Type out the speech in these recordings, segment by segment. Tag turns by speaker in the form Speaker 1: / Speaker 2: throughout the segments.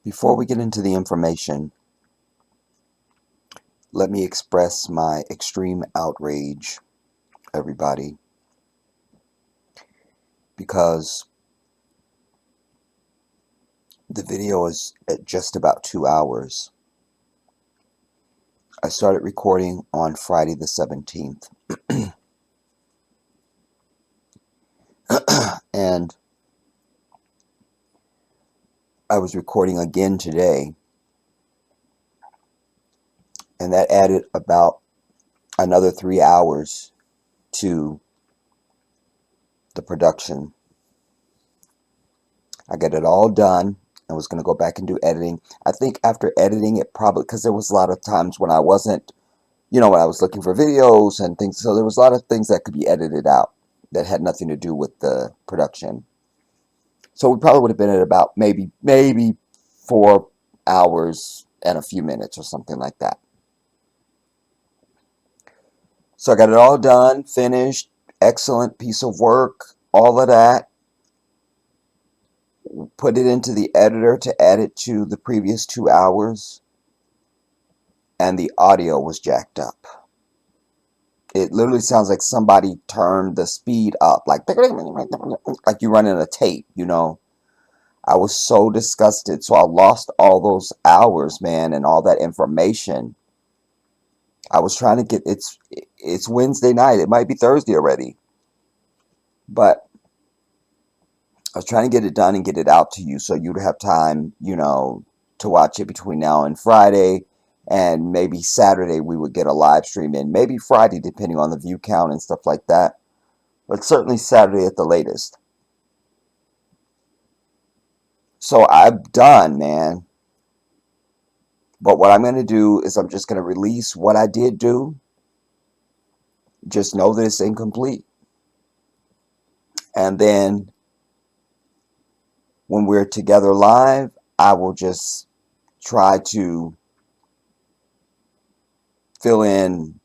Speaker 1: Before we get into the information, let me express my extreme outrage, everybody, because the video is at just about 2 hours. I started recording on Friday the 17th, and I was recording again today, and that added about another 3 hours to the production. I got it all done and was going to go back and do editing. I think after editing it probably, because there was a lot of times when I wasn't, when I was looking for videos and things, so there was a lot of things that could be edited out that had nothing to do with the production. So we probably would have been at about maybe 4 hours and a few minutes or something like that. So I got it all done, finished, excellent piece of work, all of that. Put it into the editor to add it to the previous 2 hours, and the audio was jacked up. It literally sounds like somebody turned the speed up, like you running a tape, I was so disgusted. So I lost all those hours, man, and all that information. I was trying to get it's Wednesday night. It might be Thursday already. But I was trying to get it done and get it out to you so you'd have time, to watch it between now and Friday. And maybe Saturday we would get a live stream in. Maybe Friday, depending on the view count and stuff like that. But certainly Saturday at the latest. So I'm done, man. But what I'm going to do is I'm just going to release what I did do. Just know that it's incomplete. And then when we're together live, I will just try to fill in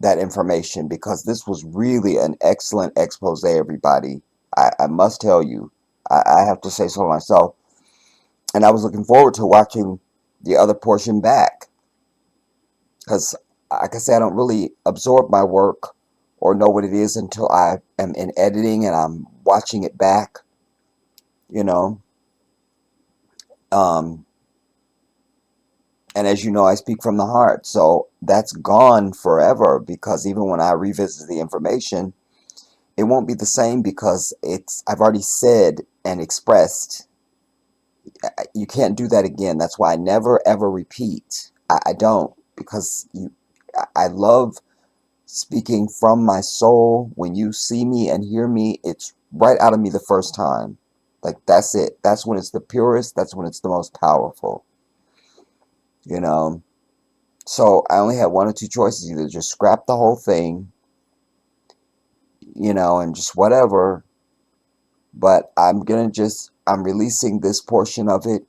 Speaker 1: that information, because this was really an excellent expose, everybody. I must tell you, I have to say so myself. And I was looking forward to watching the other portion back, because, like I said, I don't really absorb my work or know what it is until I am in editing and I'm watching it back, you know. Um, and as you know, I speak from the heart, so that's gone forever, because even when I revisit the information, it won't be the same, because I've already said and expressed. You can't do that again. That's why I never ever repeat. I don't, because I love speaking from my soul. When you see me and hear me, it's right out of me the first time. Like, that's it. That's when it's the purest. That's when it's the most powerful. You know. So I only had one or two choices: either just scrap the whole thing, and just whatever. But I'm releasing this portion of it,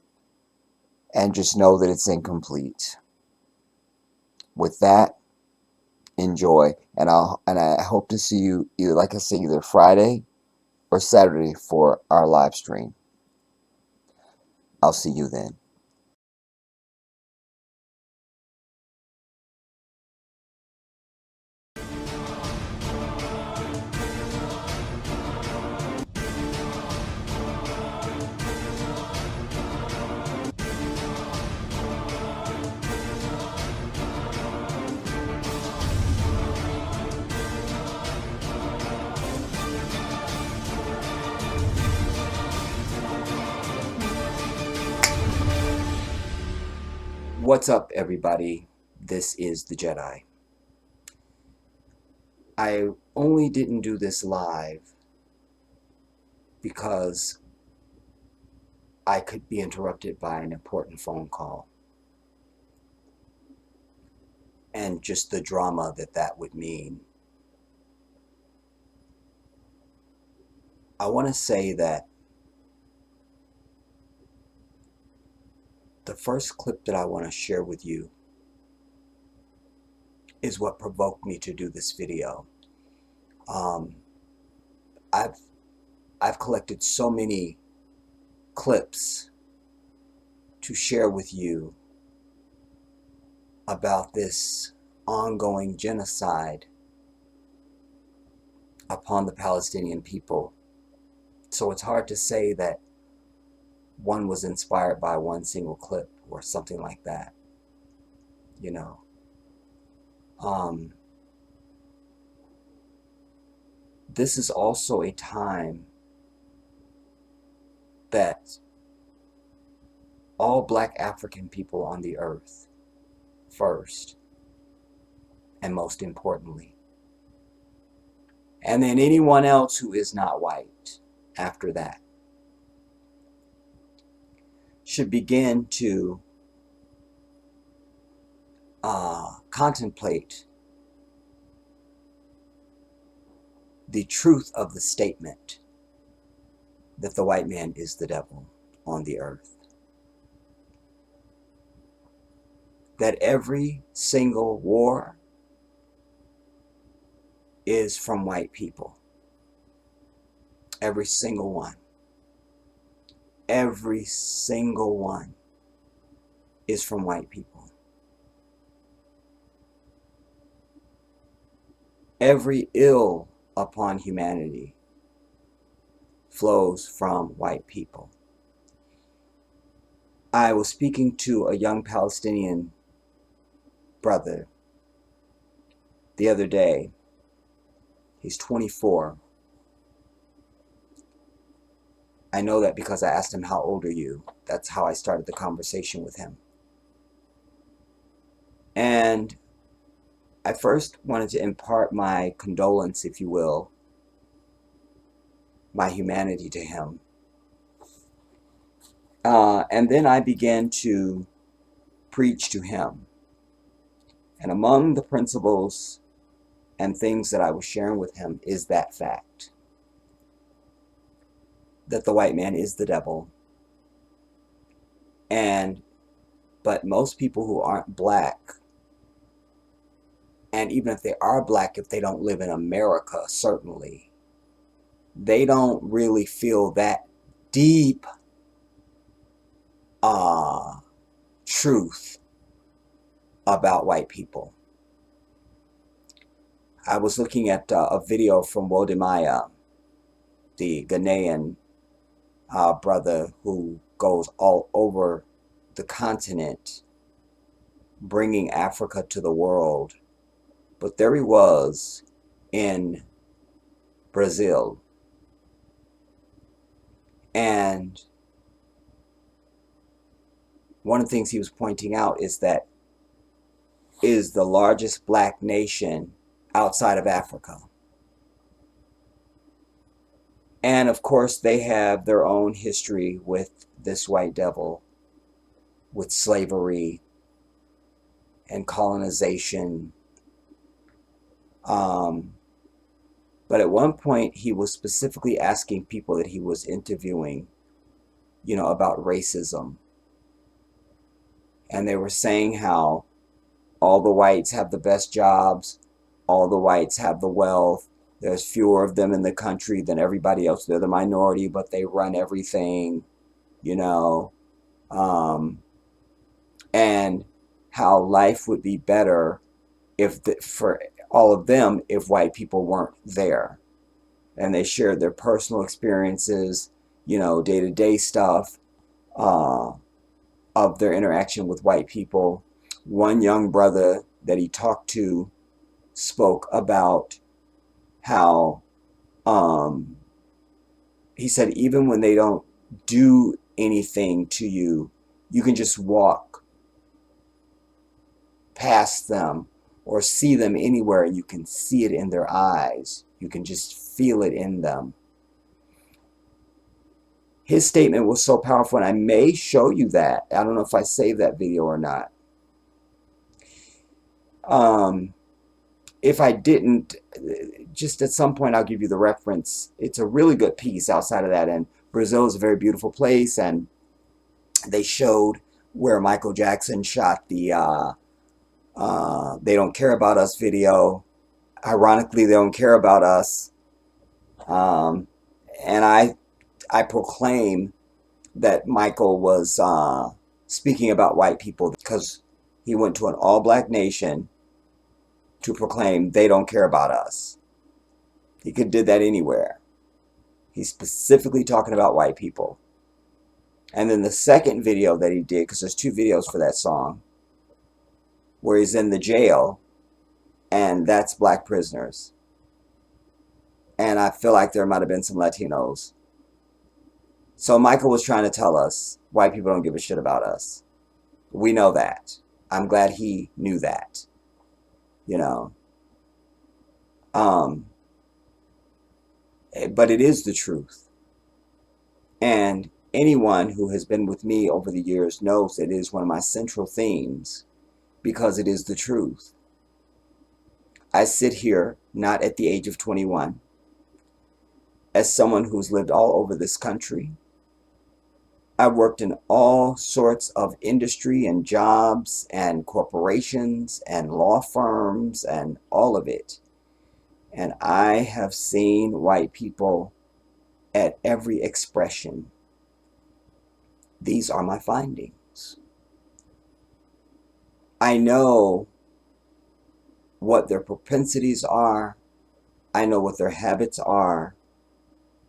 Speaker 1: and just know that it's incomplete. With that, enjoy, and I hope to see you either, like I say, either Friday or Saturday for our live stream. I'll see you then. What's up, everybody? This is the Jedi. I only didn't do this live because I could be interrupted by an important phone call, and just the drama that would mean. I want to say that the first clip that I want to share with you is what provoked me to do this video. Um, I've I've collected so many clips to share with you about this ongoing genocide upon the Palestinian people. So it's hard to say that one was inspired by one single clip or something like that, you know. This is also a time that all Black African people on the earth, first and most importantly, and then anyone else who is not white after that, should begin to contemplate the truth of the statement that the white man is the devil on the earth. That every single war is from white people. Every single one. Every single one is from white people. Every ill upon humanity flows from white people. I was speaking to a young Palestinian brother the other day. He's 24. I know that because I asked him, how old are you? That's how I started the conversation with him. And I first wanted to impart my condolence, if you will, my humanity to him. And then I began to preach to him. And among the principles and things that I was sharing with him is that fact. That the white man is the devil. But most people who aren't black, and even if they are black, if they don't live in America, certainly, they don't really feel that deep truth about white people. I was looking at a video from Wodemaya, the Ghanaian brother who goes all over the continent bringing Africa to the world. But there he was in Brazil. And one of the things he was pointing out is that is the largest black nation outside of Africa. And of course, they have their own history with this white devil, with slavery and colonization. But at one point, he was specifically asking people that he was interviewing, about racism. And they were saying how all the whites have the best jobs, all the whites have the wealth, there's fewer of them in the country than everybody else. They're the minority, but they run everything, and how life would be better for all of them if white people weren't there. And they shared their personal experiences, day-to-day stuff of their interaction with white people. One young brother that he talked to spoke about how he said even when they don't do anything to you, you can just walk past them or see them anywhere and you can see it in their eyes. You can just feel it in them. His statement was so powerful, and I may show you that. I don't know if I saved that video or not. If I didn't, just at some point I'll give you the reference. It's a really good piece outside of that. And Brazil is a very beautiful place, and they showed where Michael Jackson shot the They Don't Care About Us video. Ironically, they don't care about us. And I proclaim that Michael was speaking about white people because he went to an all-black nation to proclaim they don't care about us. He could have did that anywhere. He's specifically talking about white people. And then the second video that he did, because there's two videos for that song, where he's in the jail, and that's black prisoners. And I feel like there might have been some Latinos. So Michael was trying to tell us white people don't give a shit about us. We know that. I'm glad he knew that. You know. But it is the truth. And anyone who has been with me over the years knows it is one of my central themes because it is the truth. I sit here, not at the age of 21, as someone who's lived all over this country. I've worked in all sorts of industry and jobs and corporations and law firms and all of it. And I have seen white people at every expression. These are my findings. I know what their propensities are. I know what their habits are.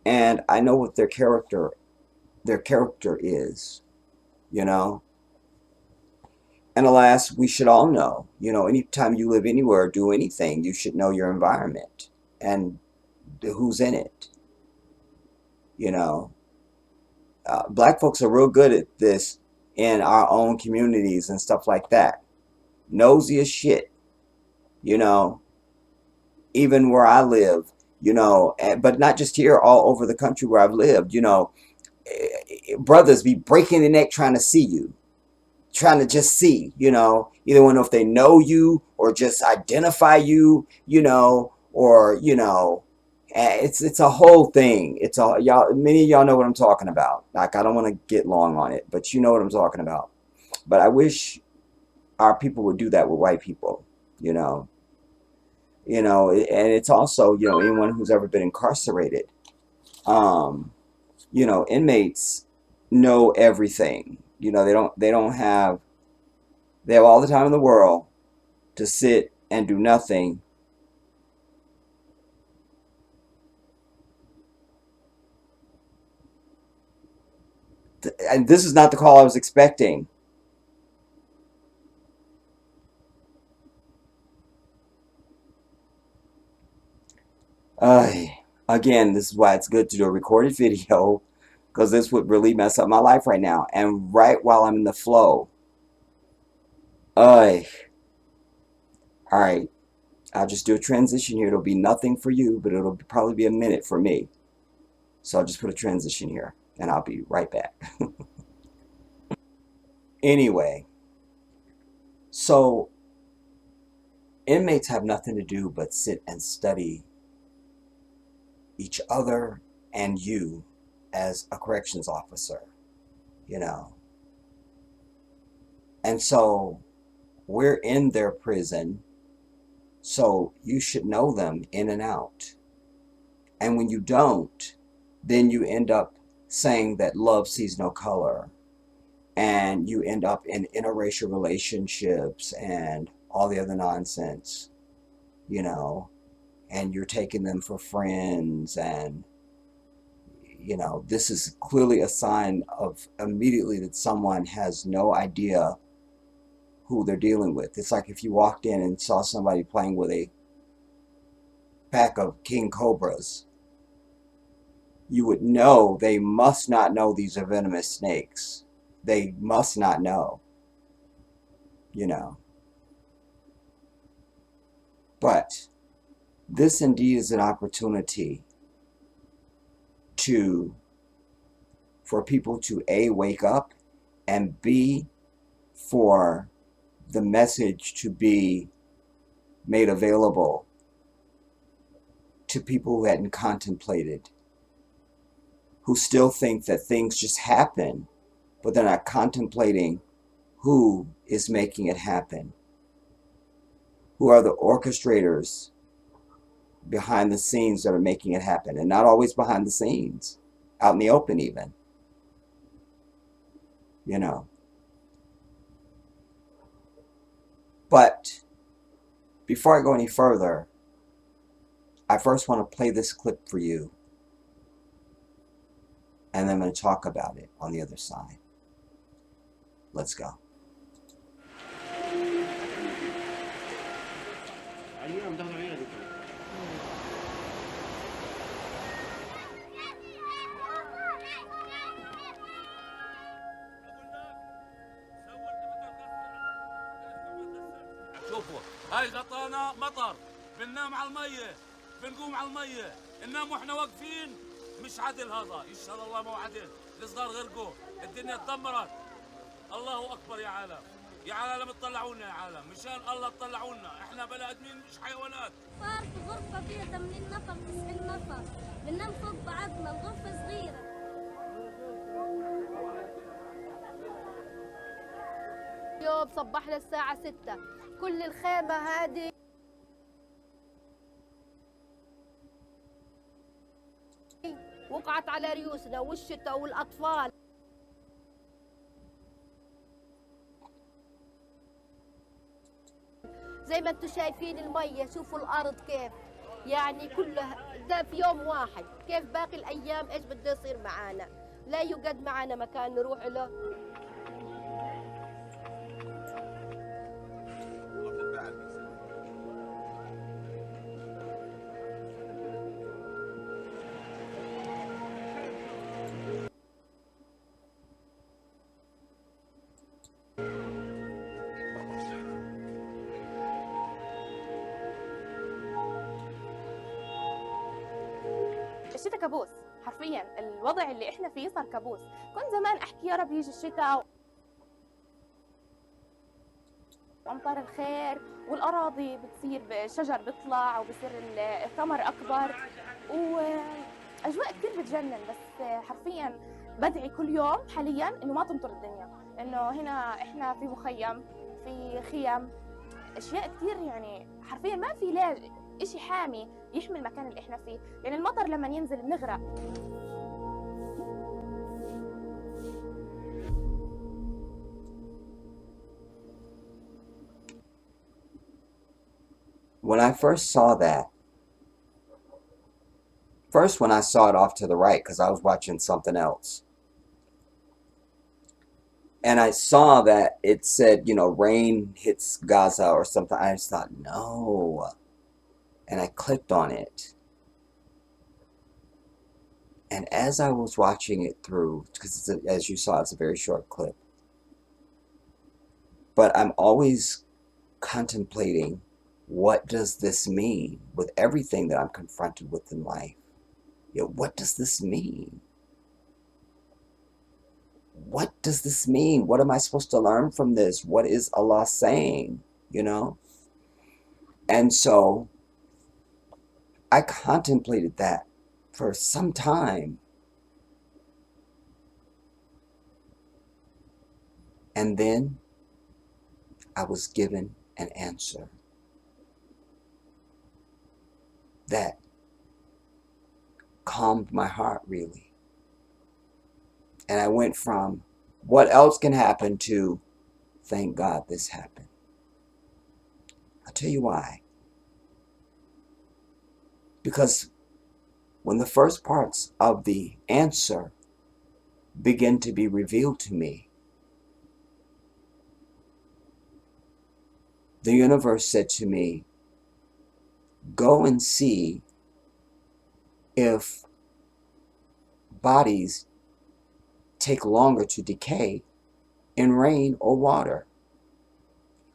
Speaker 1: And I know what their character is, you know. And alas, we should all know, you know, anytime you live anywhere, do anything, you should know your environment and who's in it, you know. Black folks are real good at this in our own communities and stuff like that. Nosy as shit, you know, even where I live, you know, but not just here, all over the country where I've lived, you know, brothers be breaking the neck trying to see you, trying to just see, you know, either want to know if they know you or just identify you, you know, or, you know, it's a whole thing. It's all y'all, many of y'all know what I'm talking about. Like, I don't want to get long on it, but you know what I'm talking about. But I wish our people would do that with white people, you know. You know, and it's also, you know, anyone who's ever been incarcerated, you know, inmates know everything. You know, they have all the time in the world to sit and do nothing. And this is not the call I was expecting. Uh, Again, this is why it's good to do a recorded video, because this would really mess up my life right now. And right while I'm in the flow. Uh, all right. I'll just do a transition here. It'll be nothing for you, but it'll probably be a minute for me. So I'll just put a transition here, and I'll be right back. Anyway, so inmates have nothing to do but sit and study each other and you as a corrections officer, you know. And so we're in their prison, so you should know them in and out. And when you don't, then you end up saying that love sees no color. And you end up in interracial relationships and all the other nonsense, you know, and you're taking them for friends. And, you know, this is clearly a sign of immediately that someone has no idea who they're dealing with. It's like if you walked in and saw somebody playing with a pack of king cobras, you would know they must not know these are venomous snakes. They must not know, you know. But this indeed is an opportunity for people to A, wake up, and B, for the message to be made available to people who hadn't contemplated, who still think that things just happen, but they're not contemplating who is making it happen, who are the orchestrators behind the scenes that are making it happen, and not always behind the scenes, out in the open even, you know. But before I go any further, I first want to play this clip for you, and then I'm going to talk about it on the other side. Let's go.
Speaker 2: شوفوا هاي غطانا مطر، بننام على المية، بنقوم على المية، ننام واحنا واقفين. مش عدل هذا، يشهد الله مو عدل. الصغار غرقوا، الدنيا تدمرت. الله اكبر يا عالم، يا عالم اطلعونا، يا عالم مشان الله اطلعونا، احنا بني ادمين مش حيوانات.
Speaker 3: صار في غرفة فيها 80 نفر 90 نفر، بننام فوق بعضنا، الغرفة صغيرة.
Speaker 4: اليوم صبحنا الساعة 6، كل الخيمة هذه وقعت على ريوسنا والشتاء والأطفال. زي ما انتم شايفين المية، شوفوا الأرض كيف، يعني كلها ده في يوم واحد. كيف باقي الأيام إيش بده يصير معانا؟ لا يوجد معانا مكان نروح له.
Speaker 5: الشتاء كابوس حرفيا، الوضع اللي احنا فيه صار كابوس. كنت زمان احكي يا رب يجي الشتاء وامطار الخير والأراضي بتصير الشجر بيطلع وبصير الثمر أكبر وأجواء كتير بتجنن. بس حرفيا بدعي كل يوم حاليا إنه ما تمطر الدنيا، إنه هنا إحنا في مخيم، في خيم، أشياء كتير، يعني حرفيا ما في لا إشي حامي يحمي المكان اللي إحنا فيه. يعني المطر لما ينزل بنغرق.
Speaker 1: When I first saw that, when I saw it off to the right, because I was watching something else, and I saw that it said, you know, rain hits Gaza or something, I just thought, no. And I clicked on it. And as I was watching it through, because as you saw, it's a very short clip, but I'm always contemplating, what does this mean with everything that I'm confronted with in life? You know, what does this mean? What does this mean? What am I supposed to learn from this? What is Allah saying? You know? And so I contemplated that for some time. And then I was given an answer that calmed my heart, really. And I went from what else can happen to thank God this happened. I'll tell you why. Because when the first parts of the answer began to be revealed to me, the universe said to me, go and see if bodies take longer to decay in rain or water.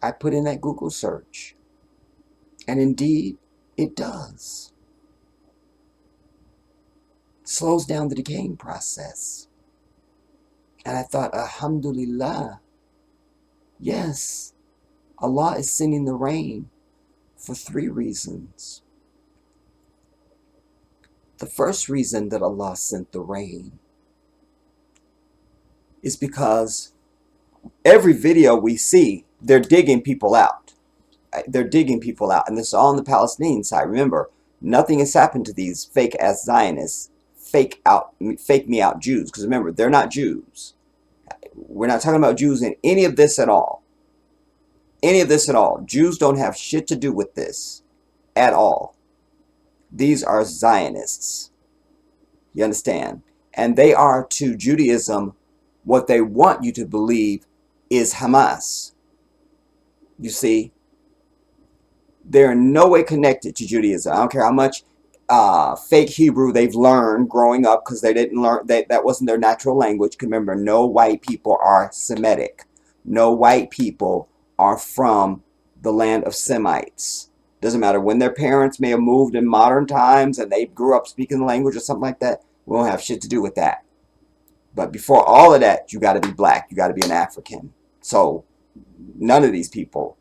Speaker 1: I put in that Google search, and indeed it does. Slows down the decaying process. And I thought, alhamdulillah, yes, Allah is sending the rain for 3 reasons. The first reason that Allah sent the rain is because every video we see, they're digging people out. They're digging people out. And this is all on the Palestinian side. Remember, nothing has happened to these fake-ass Zionists, fake me out Jews. Because remember, they're not Jews. We're not talking about Jews in any of this at all. any of this at all. Jews don't have shit to do with this at all. These are Zionists. You understand? And they are to Judaism what they want you to believe is Hamas. You see, they're in no way connected to Judaism. I don't care how much fake Hebrew they've learned growing up, because they didn't learn that wasn't their natural language. Remember, no white people are Semitic. No white people are from the land of Semites. Doesn't matter when their parents may have moved in modern times and they grew up speaking the language or something like that. We don't have shit to do with that. But before all of that, you got to be black. You got to be an African. So none of these people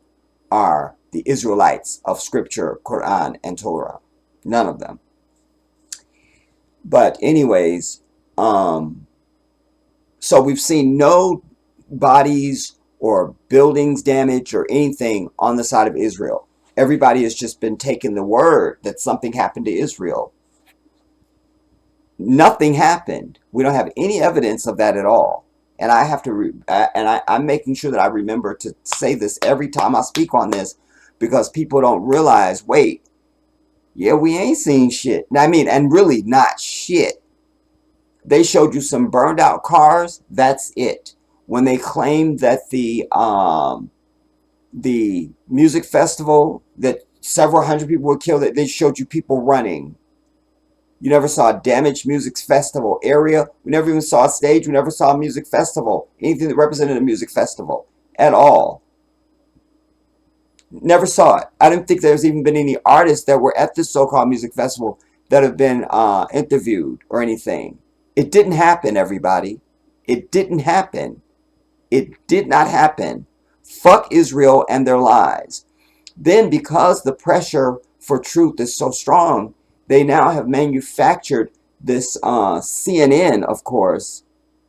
Speaker 1: are the Israelites of Scripture, Quran, and Torah. None of them. But anyways, so we've seen no bodies or buildings damaged or anything on the side of Israel. Everybody has just been taking the word that something happened to Israel. Nothing happened. We don't have any evidence of that at all. And I have to, I'm making sure that I remember to say this every time I speak on this, because people don't realize, wait, yeah, we ain't seen shit. I mean, and really not shit. They showed you some burned out cars. That's it. When they claimed that the music festival, that several hundred people were killed, they showed you people running. You never saw a damaged music festival area. We never even saw a stage. We never saw a music festival. Anything that represented a music festival at all. Never saw it. I didn't think there's even been any artists that were at this so-called music festival that have been interviewed or anything. It didn't happen, everybody. It didn't happen. It did not happen. Fuck Israel and their lies. Then, because the pressure for truth is so strong, they now have manufactured this CNN, of course.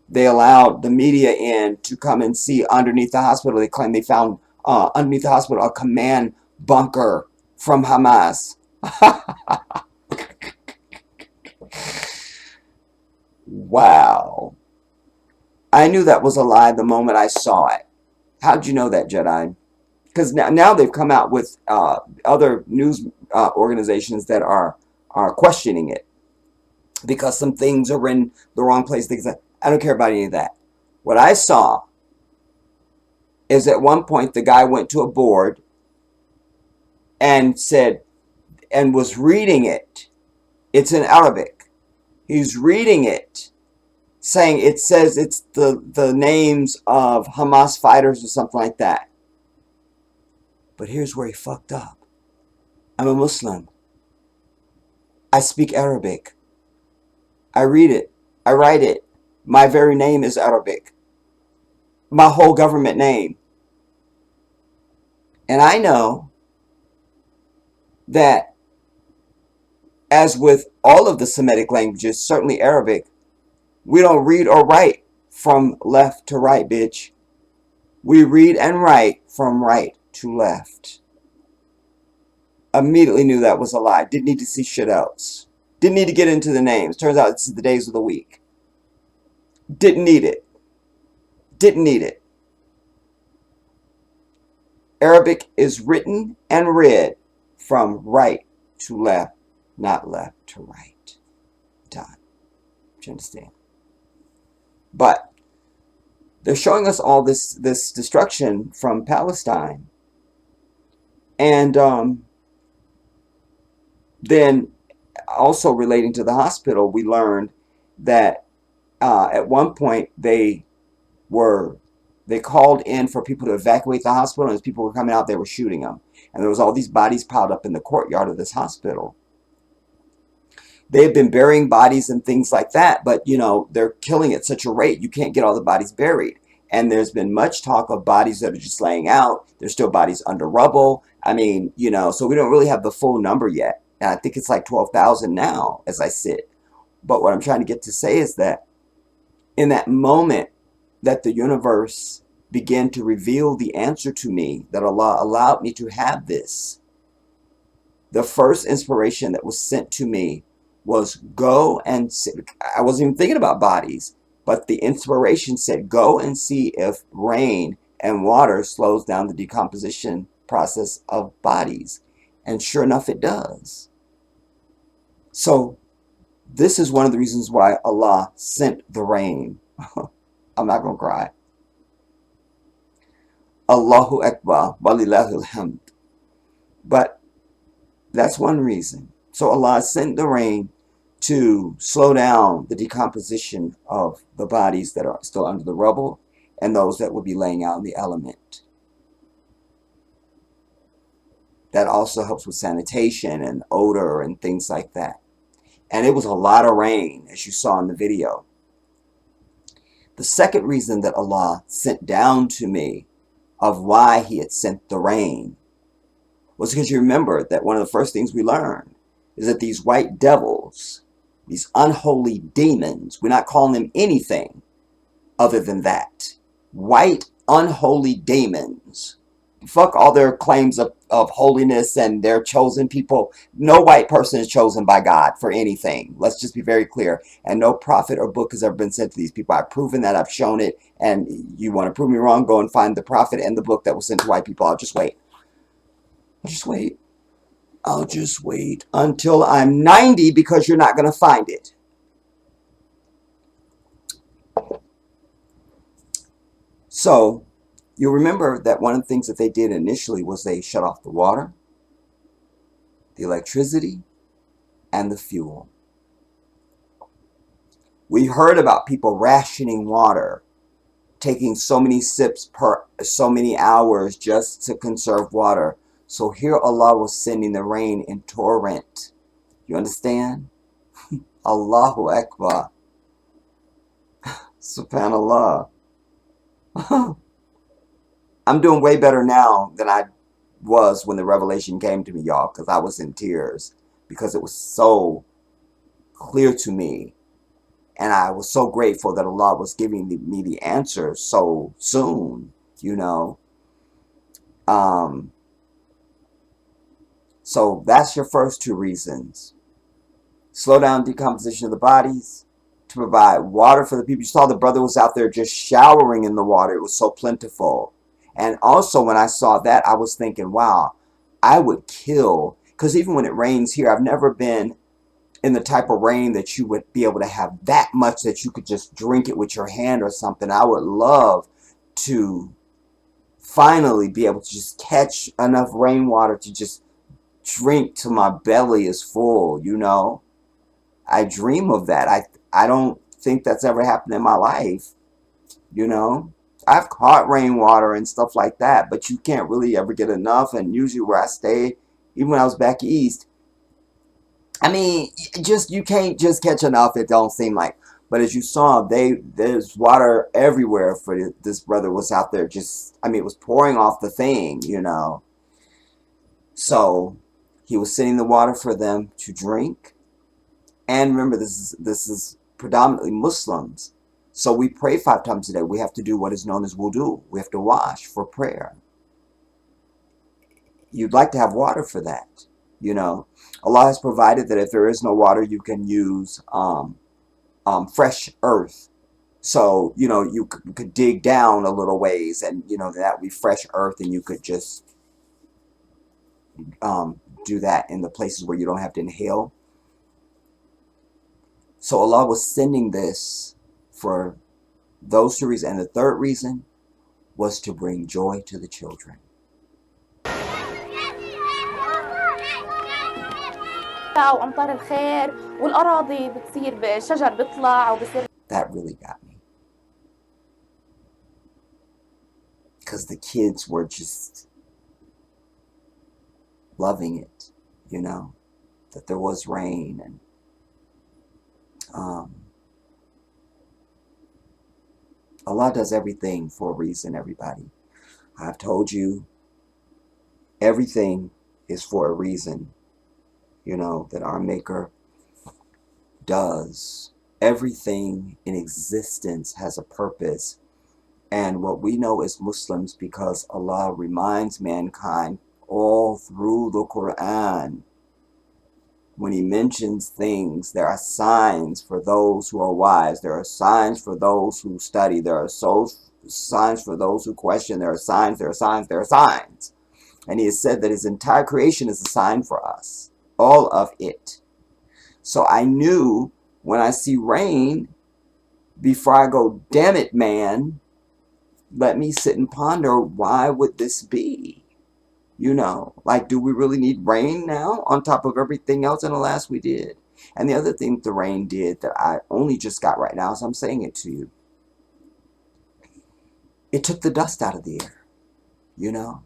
Speaker 1: They allowed the media in to come and see underneath the hospital. They claim they found underneath the hospital a command bunker from Hamas. Wow. I knew that was a lie the moment I saw it. How'd you know that, Jedi? Because now they've come out with other news organizations that are questioning it, because some things are in the wrong place. Things that, I don't care about any of that. What I saw is at one point the guy went to a board and said, and was reading it. It's in Arabic. He's reading it, saying it says it's the names of Hamas fighters or something like that. But here's where he fucked up. I'm a Muslim. I speak Arabic. I read it. I write it. My very name is Arabic. My whole government name. And I know that, as with all of the Semitic languages, certainly Arabic, we don't read or write from left to right, bitch. We read and write from right to left. Immediately knew that was a lie. Didn't need to see shit else. Didn't need to get into the names. Turns out it's the days of the week. Didn't need it. Didn't need it. Arabic is written and read from right to left, not left to right. Done. Do you understand? But they're showing us all this destruction from Palestine. And then also relating to the hospital, we learned that at one point they called in for people to evacuate the hospital, and as people were coming out, they were shooting them. And there was all these bodies piled up in the courtyard of this hospital. They have been burying bodies and things like that, but, you know, they're killing at such a rate, you can't get all the bodies buried. And there's been much talk of bodies that are just laying out. There's still bodies under rubble. I mean, you know, so we don't really have the full number yet. And I think it's like 12,000 now as I sit. But what I'm trying to get to say is that in that moment that the universe began to reveal the answer to me, that Allah allowed me to have this, the first inspiration that was sent to me was go and see. I wasn't even thinking about bodies, but the inspiration said, go and see if rain And water slows down the decomposition process of bodies. And sure enough, it does. So this is one of the reasons why Allah sent the rain. I'm not going to cry. Allahu Akbar, walillahil hamd. But that's one reason. So Allah sent the rain to slow down the decomposition of the bodies that are still under the rubble and those that will be laying out in the element. That also helps with sanitation and odor and things like that. And it was a lot of rain, as you saw in the video. The second reason that Allah sent down to me of why He had sent the rain was because you remember that one of the first things we learned is that these white devils, these unholy demons, we're not calling them anything other than that. White unholy demons. Fuck all their claims of holiness and their chosen people. No white person is chosen by God for anything. Let's just be very clear. And no prophet or book has ever been sent to these people. I've proven that. I've shown it. And you want to prove me wrong, go and find the prophet and the book that was sent to white people. I'll just wait. I'll just wait. I'll just wait until I'm 90 because you're not going to find it. So, you'll remember that one of the things that they did initially was they shut off the water, the electricity, and the fuel. We heard about people rationing water, taking so many sips per so many hours just to conserve water. So here Allah was sending the rain in torrent. You understand? Allahu Akbar. Subhanallah. I'm doing way better now than I was when the revelation came to me, y'all, because I was in tears because it was so clear to me. And I was so grateful that Allah was giving me the answer so soon, you know. So that's your first two reasons. Slow down decomposition of the bodies, to provide water for the people. You saw the brother was out there just showering in the water. It was so plentiful. And also when I saw that, I was thinking, wow, I would kill. Because even when it rains here, I've never been in the type of rain that you would be able to have that much that you could just drink it with your hand or something. I would love to finally be able to just catch enough rainwater to just drink till my belly is full, you know. I dream of that. I don't think that's ever happened in my life, you know. I've caught rainwater and stuff like that, but you can't really ever get enough. And usually where I stay, even when I was back east, I mean, you can't just catch enough, it don't seem like. But as you saw, there's water everywhere for this brother was out there just, I mean, it was pouring off the thing, you know. So he was sending the water for them to drink. And remember, this is predominantly Muslims. So we pray 5 times a day. We have to do what is known as wudu. We have to wash for prayer. You'd like to have water for that, you know. Allah has provided that if there is no water, you can use fresh earth. So, you know, you could dig down a little ways and, you know, that would be fresh earth and you could just do that in the places where you don't have to inhale. So Allah was sending this for those 2 reasons. And the third reason was to bring joy to the children.
Speaker 5: وأمطار الخير والأراضي بتصير بالشجر بيطلع وبصير.
Speaker 1: That really got me. Because the kids were just loving it, you know, that there was rain and Allah does everything for a reason, everybody. I've told you, everything is for a reason, you know, that our Maker does. Everything in existence has a purpose. And what we know as Muslims, because Allah reminds mankind all through the Quran, when He mentions things, there are signs for those who are wise. There are signs for those who study. There are signs for those who question. There are signs, there are signs, there are signs. And he has said that his entire creation is a sign for us. All of it. So I knew when I see rain, before I go, damn it, man, let me sit and ponder, why would this be? You know, like, do we really need rain now on top of everything else in the last we did? And the other thing the rain did that I only just got right now, so I'm saying it to you, it took the dust out of the air, you know?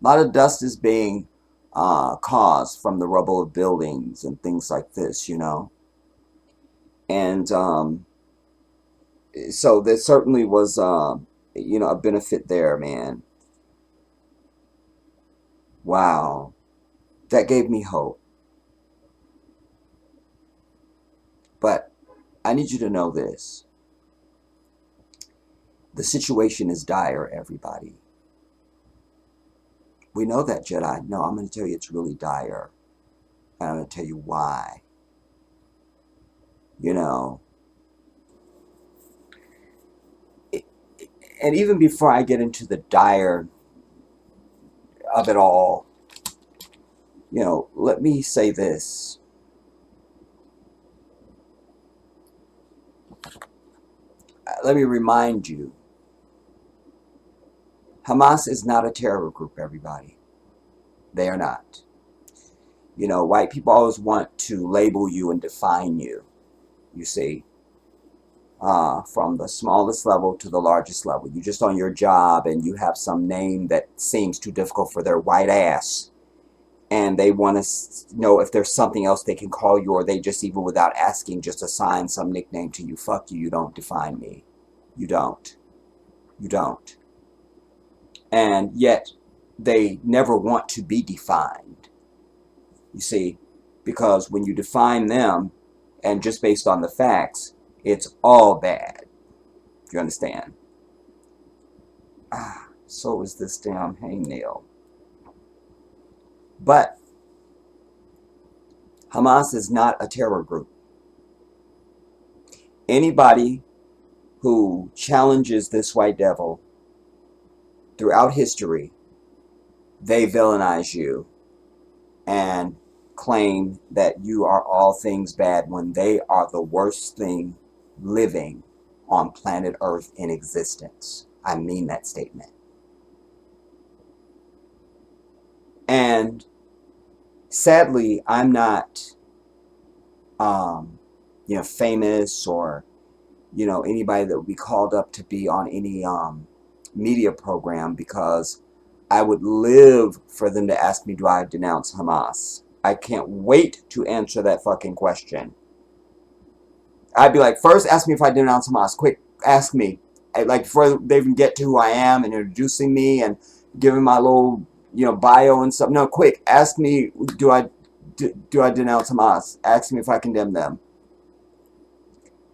Speaker 1: A lot of dust is being caused from the rubble of buildings and things like this, you know? And so there certainly was, you know, a benefit there, man. Wow. That gave me hope. But I need you to know this. The situation is dire, everybody. We know that, Jedi. No, I'm going to tell you it's really dire. And I'm going to tell you why. You know. And even before I get into the dire of it all, you know, let me say this. Let me remind you. Hamas is not a terror group, everybody. They are not. You know, white people always want to label you and define you, you see, from the smallest level to the largest level. You're just on your job and you have some name that seems too difficult for their white ass. And they want to know if there's something else they can call you, or they just, even without asking, just assign some nickname to you. Fuck you, you don't define me. You don't. You don't. And yet, they never want to be defined. You see, because when you define them, and just based on the facts, it's all bad. You understand? So is this damn hangnail. But Hamas is not a terror group. Anybody who challenges this white devil throughout history, they villainize you and claim that you are all things bad when they are the worst thing living on planet Earth in existence. I mean that statement. And sadly, I'm not, you know, famous, or, you know, anybody that would be called up to be on any media program, because I would live for them to ask me, do I denounce Hamas? I can't wait to answer that fucking question. I'd be like, first ask me if I denounce Hamas. Quick, ask me. Like, before they even get to who I am and introducing me and giving my little, you know, bio and stuff. No, quick, ask me, do I denounce Hamas? Ask me if I condemn them.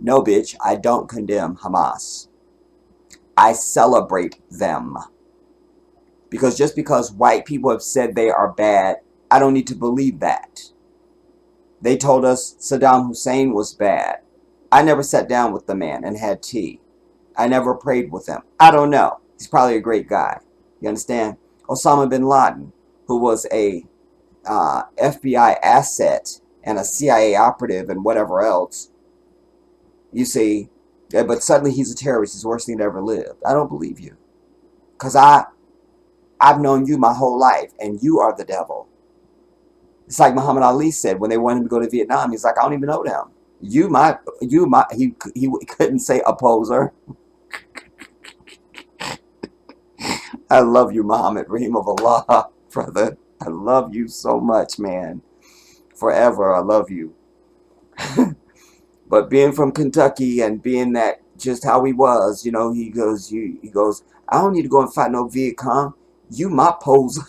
Speaker 1: No, bitch, I don't condemn Hamas. I celebrate them. Because just because white people have said they are bad, I don't need to believe that. They told us Saddam Hussein was bad. I never sat down with the man and had tea. I never prayed with him. I don't know. He's probably a great guy. You understand? Osama bin Laden, who was a FBI asset and a CIA operative and whatever else. You see, but suddenly he's a terrorist. He's the worst thing that ever lived. I don't believe you. Because I've known you my whole life, and you are the devil. It's like Muhammad Ali said when they wanted him to go to Vietnam. He's like, I don't even know them. He couldn't say opposer. I love you, Muhammad, Reem of Allah, brother. I love you so much, man. Forever, I love you. But being from Kentucky and being that just how he was, you know, he goes, I don't need to go and fight no Viet Cong. You my poser.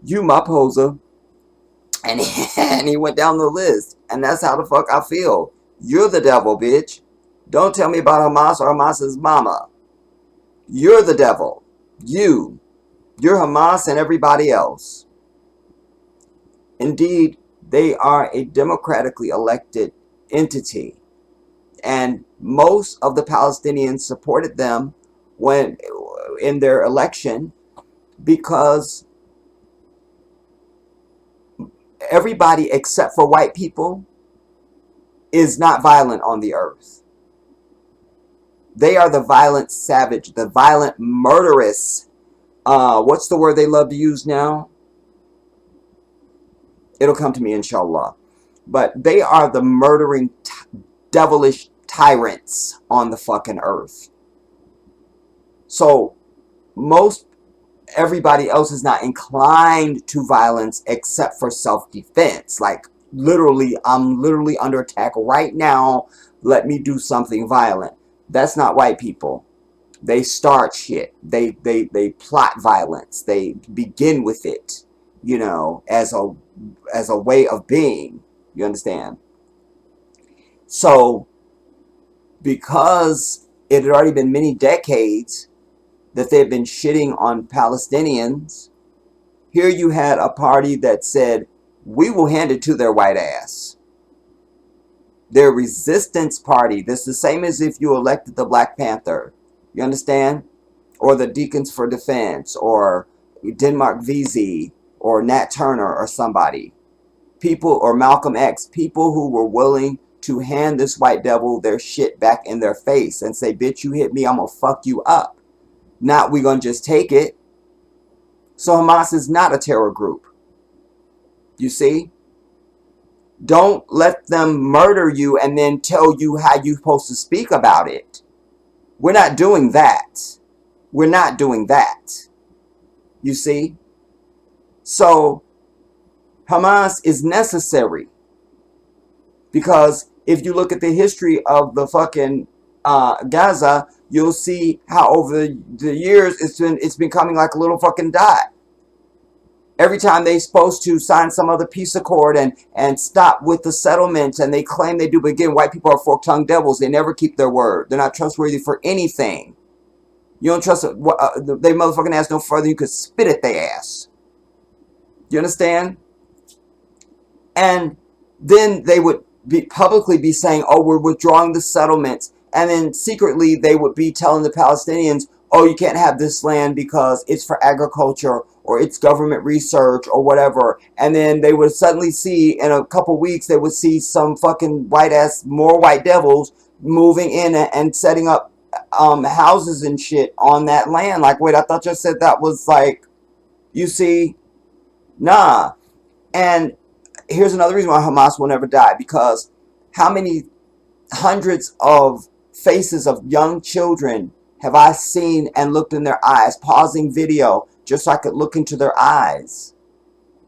Speaker 1: You my poser. And he went down the list. And that's how the fuck I feel. You're the devil, bitch. Don't tell me about Hamas or Hamas's mama. You're the devil. You. You're Hamas and everybody else. Indeed, they are a democratically elected entity. And most of the Palestinians supported them when in their election because everybody except for white people is not violent on the earth. They are the violent savage, the violent murderous. What's the word they love to use now? It'll come to me, inshallah. But they are the murdering, devilish tyrants on the fucking earth. So most everybody else is not inclined to violence except for self-defense. Like, literally, I'm literally under attack right now. Let me do something violent. That's not white people. They start shit. They plot violence. They begin with it, you know, as a way of being. You understand? So, because it had already been many decades that they've been shitting on Palestinians, here you had a party that said, we will hand it to their white ass. Their resistance party. This is the same as if you elected the Black Panther. You understand? Or the Deacons for Defense, or Denmark VZ, or Nat Turner, or somebody. People, or Malcolm X. People who were willing to hand this white devil their shit back in their face and say, bitch, you hit me, I'm gonna fuck you up. Not we gonna just take it. So Hamas is not a terror group. You see? Don't let them murder you and then tell you how you're supposed to speak about it. We're not doing that. We're not doing that. You see? So Hamas is necessary. Because if you look at the history of the fucking Gaza, you'll see how over the years it's been coming like a little fucking dot. Every time they're supposed to sign some other peace accord and stop with the settlements, and they claim they do, but again, white people are fork-tongued devils. They never keep their word. They're not trustworthy for anything. You don't trust they motherfucking ass no further. You could spit at their ass. You understand? And then they would publicly be saying, oh, we're withdrawing the settlements. And then secretly they would be telling the Palestinians, oh, you can't have this land because it's for agriculture or it's government research or whatever. And then they would suddenly see in a couple weeks, they would see some fucking more white devils moving in and setting up houses and shit on that land. Like, wait, I thought you said that was like, you see, nah. And here's another reason why Hamas will never die, because how many hundreds of faces of young children have I seen and looked in their eyes, pausing video just so I could look into their eyes,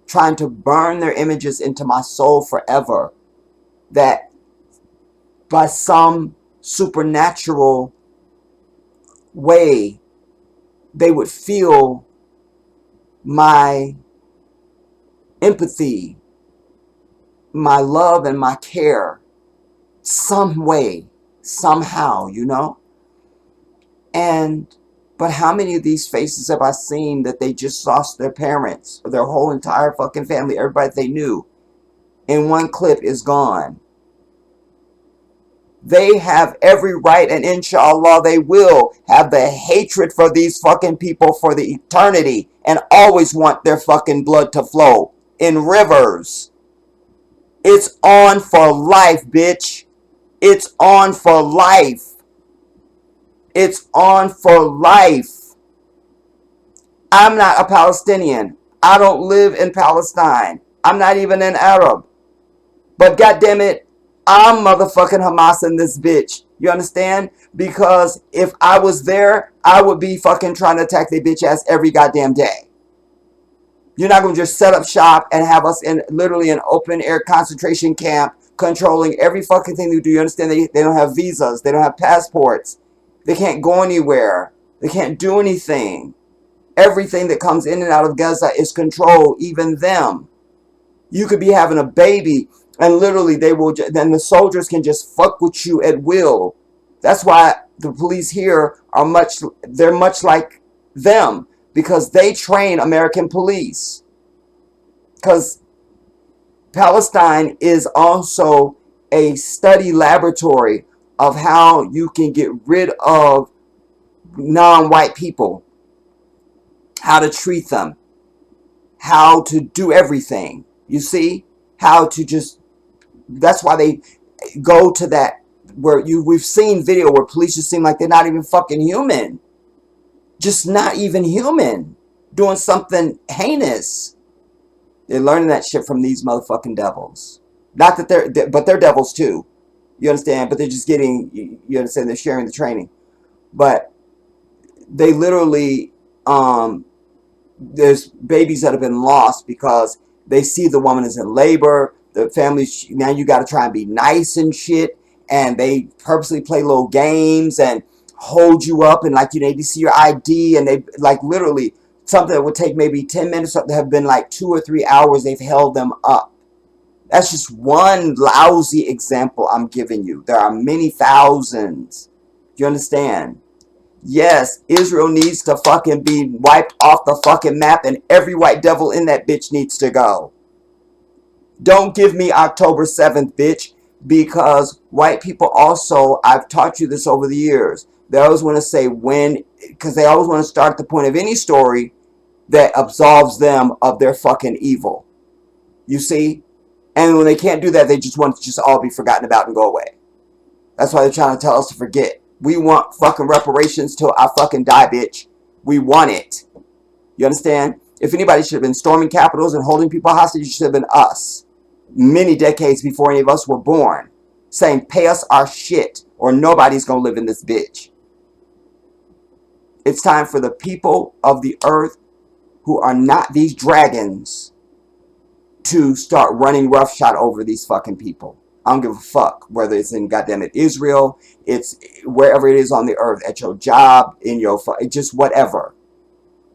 Speaker 1: trying to burn their images into my soul forever, that by some supernatural way they would feel my empathy, my love, and my care some way, somehow, you know? But how many of these faces have I seen that they just lost their parents, or their whole entire fucking family, everybody they knew, in one clip is gone? They have every right, and inshallah they will have the hatred for these fucking people for the eternity, and always want their fucking blood to flow in rivers. It's on for life, bitch. It's on for life. It's on for life. I'm not a Palestinian. I don't live in Palestine. I'm not even an Arab. But goddammit, I'm motherfucking Hamas in this bitch. You understand? Because if I was there, I would be fucking trying to attack their bitch ass every goddamn day. You're not going to just set up shop and have us in literally an open air concentration camp controlling every fucking thing they do. You understand? They don't have visas. They don't have passports. They can't go anywhere. They can't do anything. Everything that comes in and out of Gaza is controlled, even them. You could be having a baby and literally then the soldiers can just fuck with you at will. That's why the police here are much like them. because they train American police. Because Palestine is also a study laboratory of how you can get rid of non-white people, how to treat them, how to do everything. You see? How to just, that's why they go to that, where we've seen video where police just seem like they're not even fucking human. Just not even human. Doing something heinous. They're learning that shit from these motherfucking devils. Not that but they're devils too. You understand? But they're just getting, you understand, they're sharing the training. But they literally, there's babies that have been lost because they see the woman is in labor. The family, now you got to try and be nice and shit. And they purposely play little games and hold you up and like, you know, they see your ID, and they like literally something that would take maybe 10 minutes have been like 2 or 3 hours. They've held them up. That's just one lousy example I'm giving you. There are many thousands. Do you understand? Yes, Israel needs to fucking be wiped off the fucking map, and every white devil in that bitch needs to go. Don't give me October 7th, bitch, because white people also, I've taught you this over the years, they always want to say when, because they always want to start at the point of any story that absolves them of their fucking evil. You see? And when they can't do that, they just want to just all be forgotten about and go away. That's why they're trying to tell us to forget. We want fucking reparations till I fucking die, bitch. We want it. You understand? If anybody should have been storming capitals and holding people hostage, it should have been us. Many decades before any of us were born. Saying, pay us our shit or nobody's gonna live in this bitch. It's time for the people of the earth who are not these dragons to start running roughshod over these fucking people. I don't give a fuck whether it's in goddamn it Israel, it's wherever it is on the earth, at your job, in your, just whatever.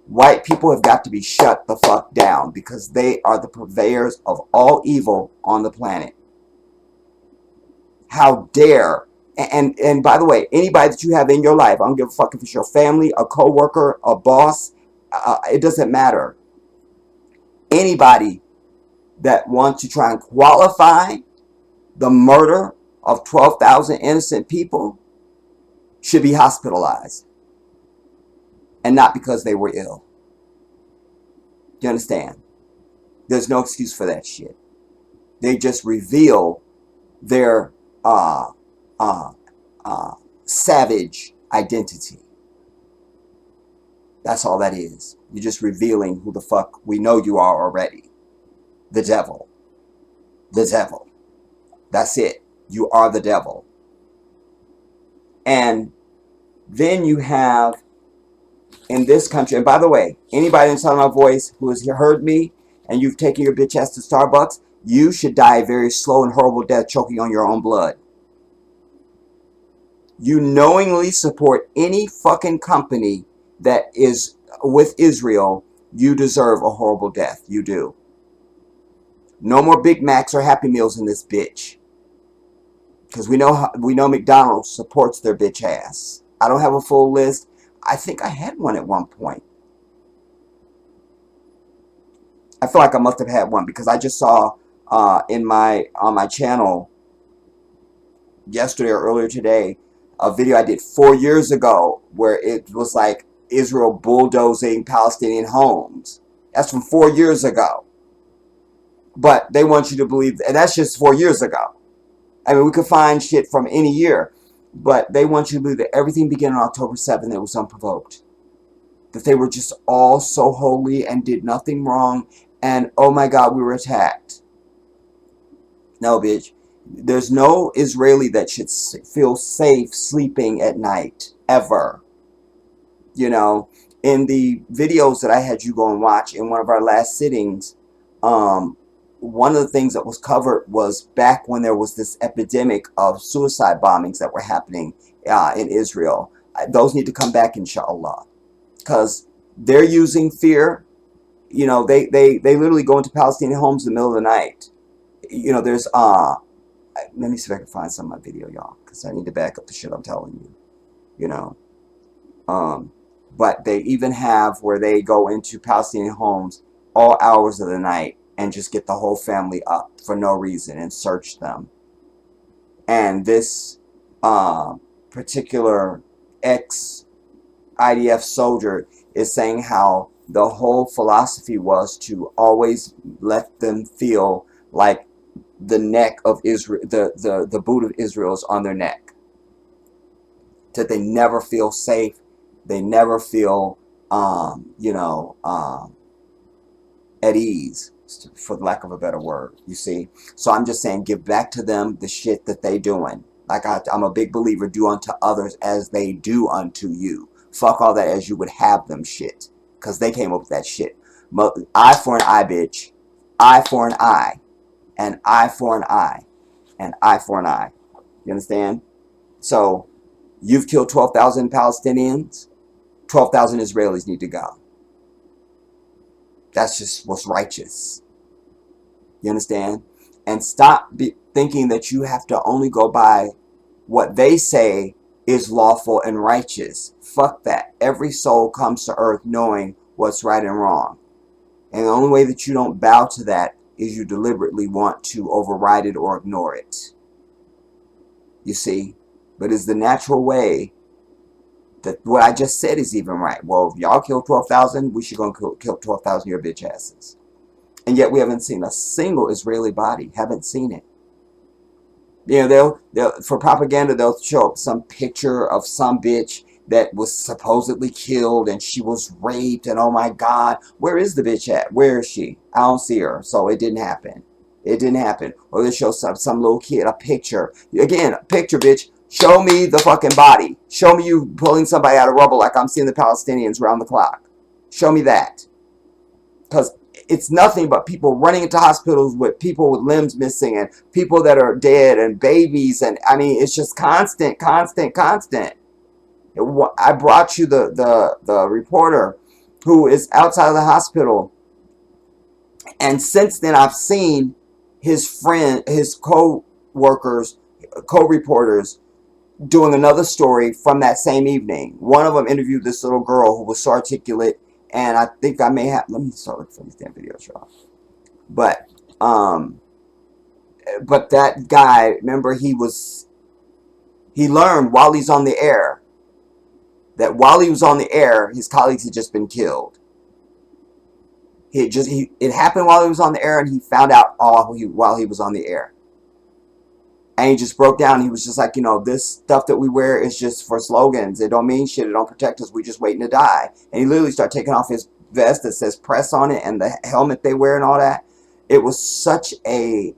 Speaker 1: White people have got to be shut the fuck down because they are the purveyors of all evil on the planet. How dare, and by the way, anybody that you have in your life, I don't give a fuck if it's your family, a co-worker, a boss, it doesn't matter. Anybody that wants to try and qualify the murder of 12,000 innocent people should be hospitalized. And not because they were ill. You understand? There's no excuse for that shit. They just reveal their savage identity. That's all that is. You're just revealing who the fuck we know you are already. The devil. The devil. That's it. You are the devil. And then you have in this country, and by the way, anybody in Sound of My Voice who has heard me and you've taken your bitch ass to Starbucks, you should die a very slow and horrible death choking on your own blood. You knowingly support any fucking company that is with Israel, you deserve a horrible death. You do. No more Big Macs or Happy Meals in this bitch. Because we know McDonald's supports their bitch ass. I don't have a full list. I think I had one at one point. I feel like I must have had one because I just saw on my channel yesterday or earlier today a video I did 4 years ago where it was like Israel bulldozing Palestinian homes. That's from 4 years ago. But they want you to believe, and that's just 4 years ago. I mean, we could find shit from any year, but they want you to believe that everything began on October 7th and it was unprovoked. That they were just all so holy and did nothing wrong, and oh my God, we were attacked. No, bitch. There's no Israeli that should feel safe sleeping at night, ever. You know, in the videos that I had you go and watch in one of our last sittings, one of the things that was covered was back when there was this epidemic of suicide bombings that were happening in Israel. Those need to come back, inshallah. Because they're using fear. You know, they literally go into Palestinian homes in the middle of the night. You know, there's, let me see if I can find some of my video, y'all. Because I need to back up the shit I'm telling you. You know. But they even have where they go into Palestinian homes all hours of the night and just get the whole family up for no reason and search them. And this particular ex-IDF soldier is saying how the whole philosophy was to always let them feel like the neck of Israel, the boot of Israel is on their neck. That they never feel safe. They never feel, at ease, for lack of a better word, you see. So I'm just saying, give back to them the shit that they doing. Like I'm a big believer, do unto others as they do unto you. Fuck all that as you would have them shit. Because they came up with that shit. Eye for an eye, bitch. Eye for an eye. And eye for an eye. And eye for an eye. You understand? So, you've killed 12,000 Palestinians. 12,000 Israelis need to go. That's just what's righteous. You understand? And stop thinking that you have to only go by what they say is lawful and righteous. Fuck that. Every soul comes to earth knowing what's right and wrong. And the only way that you don't bow to that is you deliberately want to override it or ignore it. You see? But it's the natural way that what I just said is even right. Well, if y'all kill 12,000, we should go and kill 12,000 of your bitch asses. And yet we haven't seen a single Israeli body. Haven't seen it. You know, they'll for propaganda, they'll show up some picture of some bitch that was supposedly killed and she was raped and oh my God, where is the bitch at? Where is she? I don't see her. So it didn't happen. It didn't happen. Or they show some little kid a picture. Again, a picture, bitch. Show me the fucking body. Show me you pulling somebody out of rubble like I'm seeing the Palestinians around the clock. Show me that. Because it's nothing but people running into hospitals with people with limbs missing and people that are dead and babies. And I mean, it's just constant, constant, constant. I brought you the reporter who is outside of the hospital. And since then, I've seen his friend, his co-workers, co-reporters doing another story from that same evening. One of them interviewed this little girl who was so articulate, and I think I may have, let me start looking for these damn videos, y'all. But that guy, remember, he learned while he's on the air that while he was on the air, his colleagues had just been killed. It happened while he was on the air, and he found out while he was on the air. And he just broke down. He was just like, this stuff that we wear is just for slogans. It don't mean shit. It don't protect us. We just waiting to die. And he literally started taking off his vest that says press on it and the helmet they wear and all that. It was such a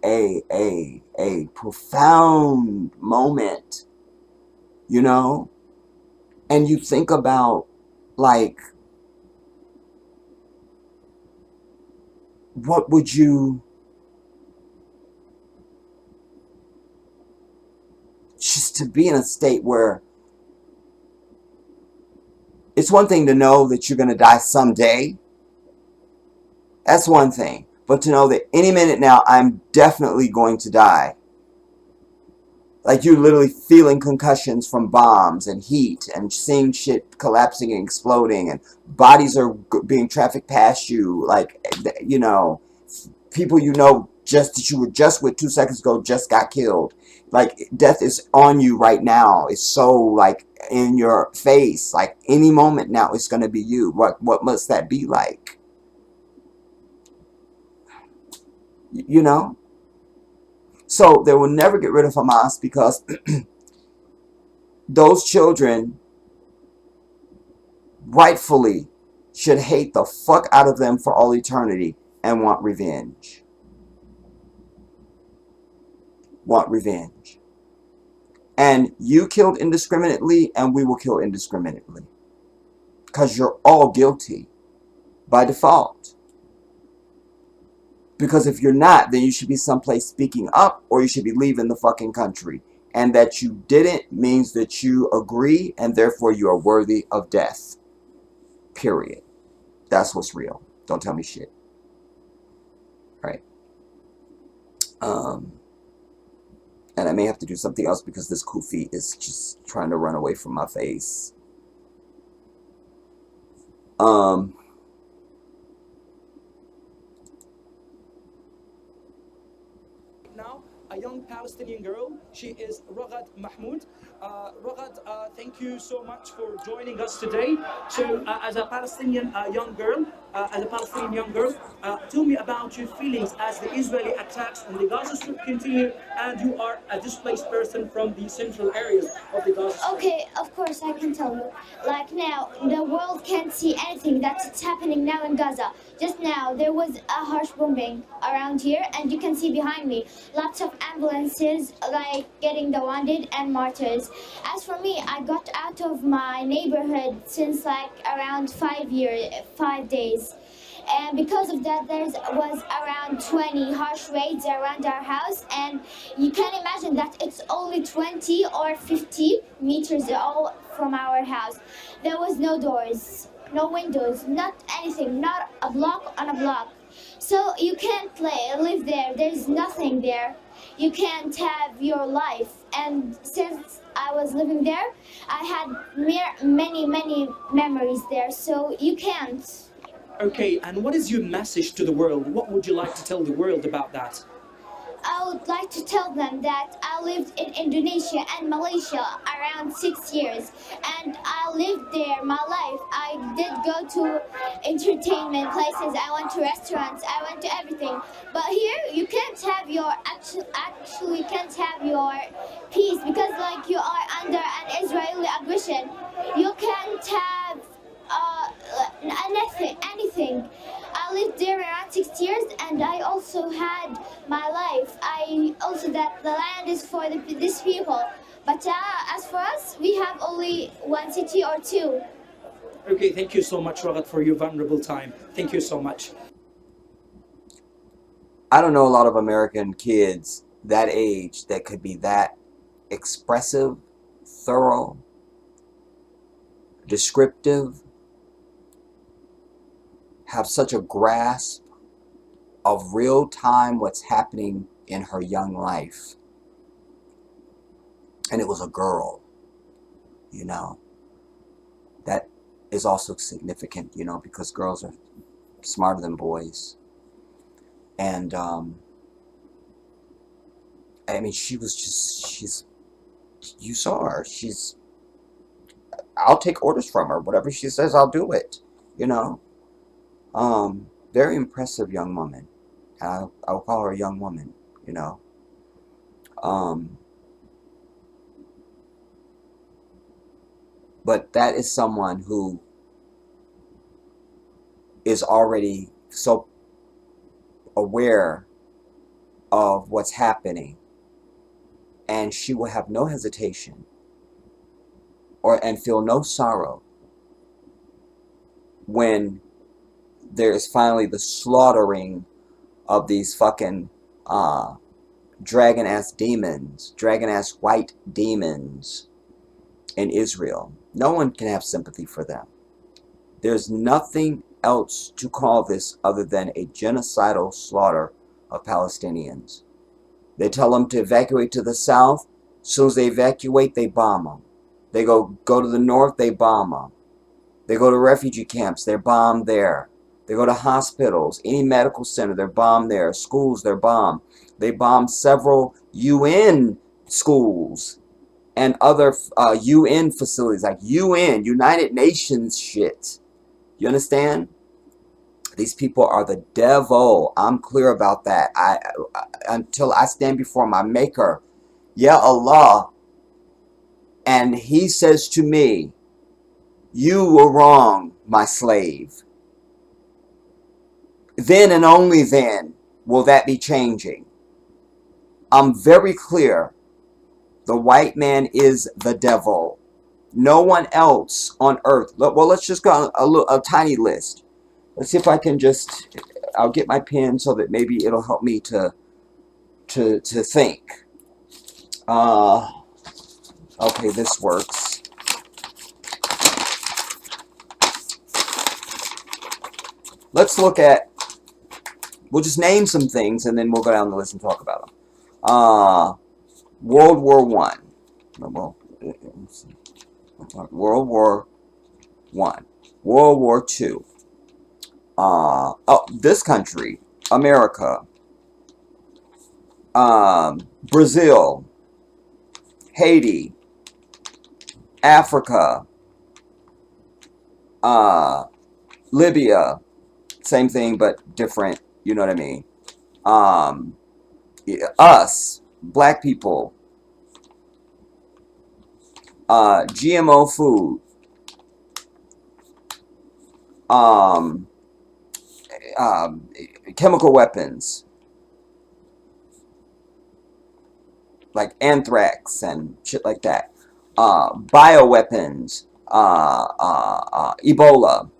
Speaker 1: profound moment, And you think about, like, what would you... just to be in a state where it's one thing to know that you're going to die someday. That's one thing. But to know that any minute now, I'm definitely going to die. Like you're literally feeling concussions from bombs and heat and seeing shit collapsing and exploding and bodies are being trafficked past you. Like, people just that you were just with 2 seconds ago just got killed. Like, death is on you right now. It's so, like, in your face. Like, any moment now, it's going to be you. What must that be like? So, they will never get rid of Hamas because those children rightfully should hate the fuck out of them for all eternity and want revenge. Want revenge. And you killed indiscriminately, and we will kill indiscriminately. Because you're all guilty by default. Because if you're not, then you should be someplace speaking up, or you should be leaving the fucking country. And that you didn't means that you agree, and therefore you are worthy of death. Period. That's what's real. Don't tell me shit. Right. And I may have to do something else because this kufi is just trying to run away from my face. Um,
Speaker 6: now a young Palestinian girl. She is Ragad Mahmoud. Ragad, thank you so much for joining us today. So, as a Palestinian young girl, tell me about your feelings as the Israeli attacks on the Gaza Strip continue, and you are a displaced person from the central areas of the Gaza Strip.
Speaker 3: Okay, of course I can tell you. Like now, the world can't see anything that's happening now in Gaza. Just now, there was a harsh bombing around here, and you can see behind me lots of ambulances like getting the wounded and martyrs. As for me, I got out of my neighborhood since like around 5 days. And because of that, there was around 20 harsh raids around our house, and you can imagine that it's only 20 or 50 meters all from our house. There was no doors, no windows, not anything, not a block on a block. So you can't live there. There's nothing there. You can't have your life. And since I was living there, I had many memories there. So you can't.
Speaker 6: Okay, and what is your message to the world? What would you like to tell the world about that?
Speaker 3: I would like to tell them that I lived in Indonesia and Malaysia around 6 years, and I lived there my life. I did go to entertainment places, I went to restaurants, I went to everything. But here you can't have your actually can't have your peace because like you are under an Israeli aggression. You can't have anything. I lived there around 6 years, and I also had my life. I also that the land is for these people. But as for us, we have only one city or two.
Speaker 6: Okay, thank you so much, Ragad, for your vulnerable time. Thank you so much.
Speaker 1: I don't know a lot of American kids that age that could be that expressive, thorough, descriptive, have such a grasp of real time what's happening in her young life. And it was a girl, you know. That is also significant, you know, because girls are smarter than boys. And I mean, you saw her. I'll take orders from her. Whatever she says, I'll do it, you know. Very impressive young woman. I'll call her a young woman, you know. But that is someone who is already so aware of what's happening, and she will have no hesitation and feel no sorrow when there is finally the slaughtering of these fucking dragon-ass demons, dragon-ass white demons in Israel. No one can have sympathy for them. There's nothing else to call this other than a genocidal slaughter of Palestinians. They tell them to evacuate to the south. As soon as they evacuate, they bomb them. They go to the north, they bomb them. They go to refugee camps, they're bombed there. They go to hospitals, any medical center, they're bombed there. Schools, they're bombed. They bombed several UN schools and other UN facilities, like UN, United Nations shit. You understand? These people are the devil. I'm clear about that. Until I stand before my maker, Ya Allah, and he says to me, you were wrong, my slave. Then and only then will that be changing. I'm very clear. The white man is the devil. No one else on earth. Well, let's just go on a tiny list. Let's see if I can just, I'll get my pen so that maybe it'll help me to think. Okay, this works. Let's look at, we'll just name some things and then we'll go down the list and talk about them. World War I. Well, World War I. World War II. This country, America, Brazil, Haiti, Africa, Libya, same thing but different. You know what I mean? Um, us, black people, GMO food, um, um, chemical weapons like anthrax and shit like that, bioweapons, Ebola,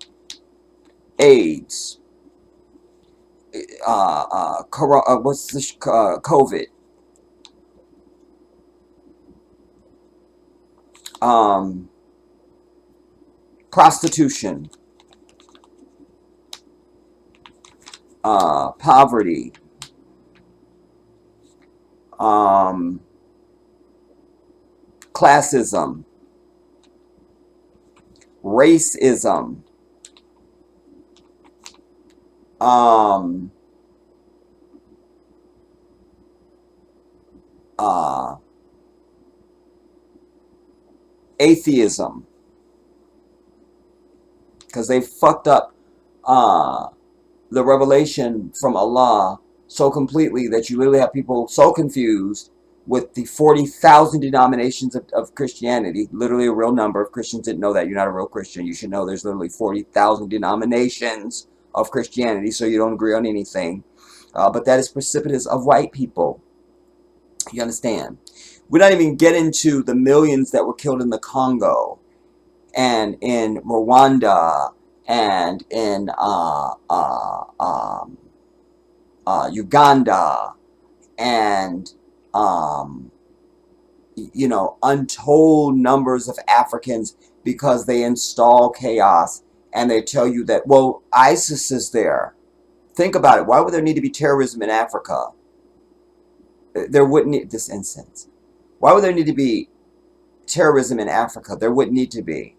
Speaker 1: AIDS, COVID, um, prostitution, poverty, classism, racism, um, uh, atheism, because they fucked up the revelation from Allah so completely that you literally have people so confused with the 40,000 denominations of Christianity. Literally a real number. If Christians didn't know that, you're not a real Christian. You should know there's literally 40,000 denominations of Christianity, so you don't agree on anything. But that is precipitous of white people. You understand? We don't even get into the millions that were killed in the Congo and in Rwanda and in Uganda and you know, untold numbers of Africans, because they install chaos and they tell you that, well, ISIS is there. Think about it. Why would there need to be terrorism in Africa? There wouldn't need this incense. Why would there need to be terrorism in Africa? There wouldn't need to be.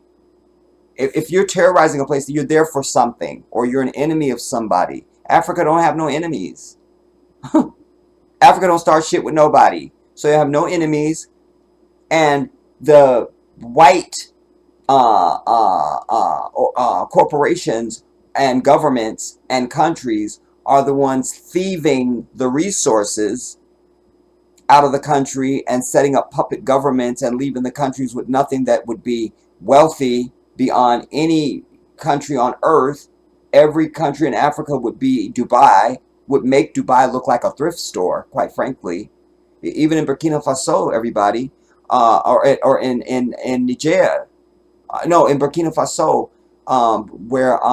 Speaker 1: If you're terrorizing a place, you're there for something, or you're an enemy of somebody. Africa don't have no enemies. Africa don't start shit with nobody. So you have no enemies. And the white corporations and governments and countries are the ones thieving the resources out of the country and setting up puppet governments and leaving the countries with nothing that would be wealthy beyond any country on earth. Every country in Africa would be Dubai, would make Dubai look like a thrift store, quite frankly. Even in Burkina Faso, everybody, or in Niger, no, in Burkina Faso, where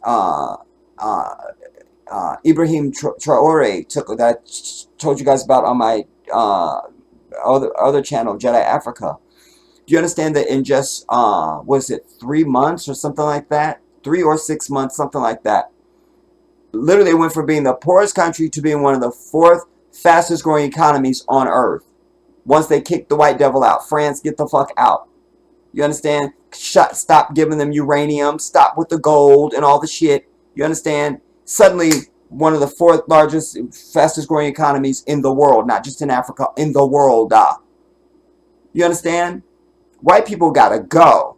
Speaker 1: uh, uh, Ibrahim Traore took, that I told you guys about on my other channel, Jedi Africa. Do you understand that in just was it 3 months or something like that, 3 or 6 months, something like that? Literally, it went from being the poorest country to being one of the fourth fastest growing economies on earth. Once they kicked the white devil out, France, get the fuck out. You understand? Stop giving them uranium. Stop with the gold and all the shit. You understand? Suddenly, one of the fourth largest, fastest growing economies in the world, not just in Africa, in the world. You understand? White people gotta go.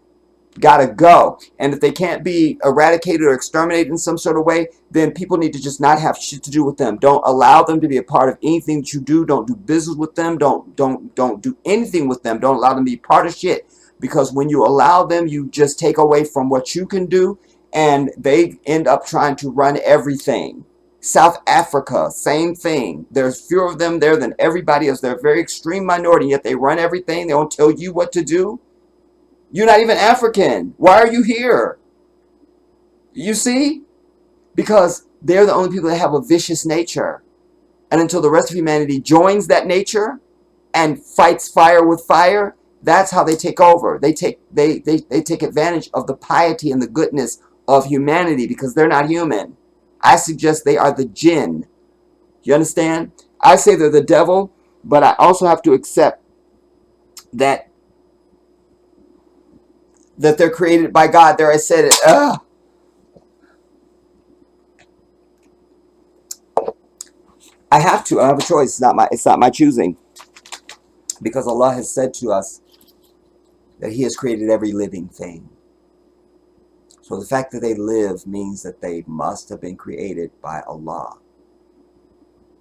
Speaker 1: Gotta go. And if they can't be eradicated or exterminated in some sort of way, then people need to just not have shit to do with them. Don't allow them to be a part of anything that you do. Don't do business with them. Don't do anything with them. Don't allow them to be part of shit. Because when you allow them, you just take away from what you can do, and they end up trying to run everything. South Africa, same thing. There's fewer of them there than everybody else. They're a very extreme minority, yet they run everything. They don't tell you what to do. You're not even African. Why are you here? You see? Because they're the only people that have a vicious nature. And until the rest of humanity joins that nature and fights fire with fire, that's how they take over. They take advantage of the piety and the goodness of humanity, because they're not human. I suggest they are the jinn. You understand? I say they're the devil, but I also have to accept that that they're created by God. There I said it. I have to. I have a choice. It's not my choosing. Because Allah has said to us that He has created every living thing. So the fact that they live means that they must have been created by Allah.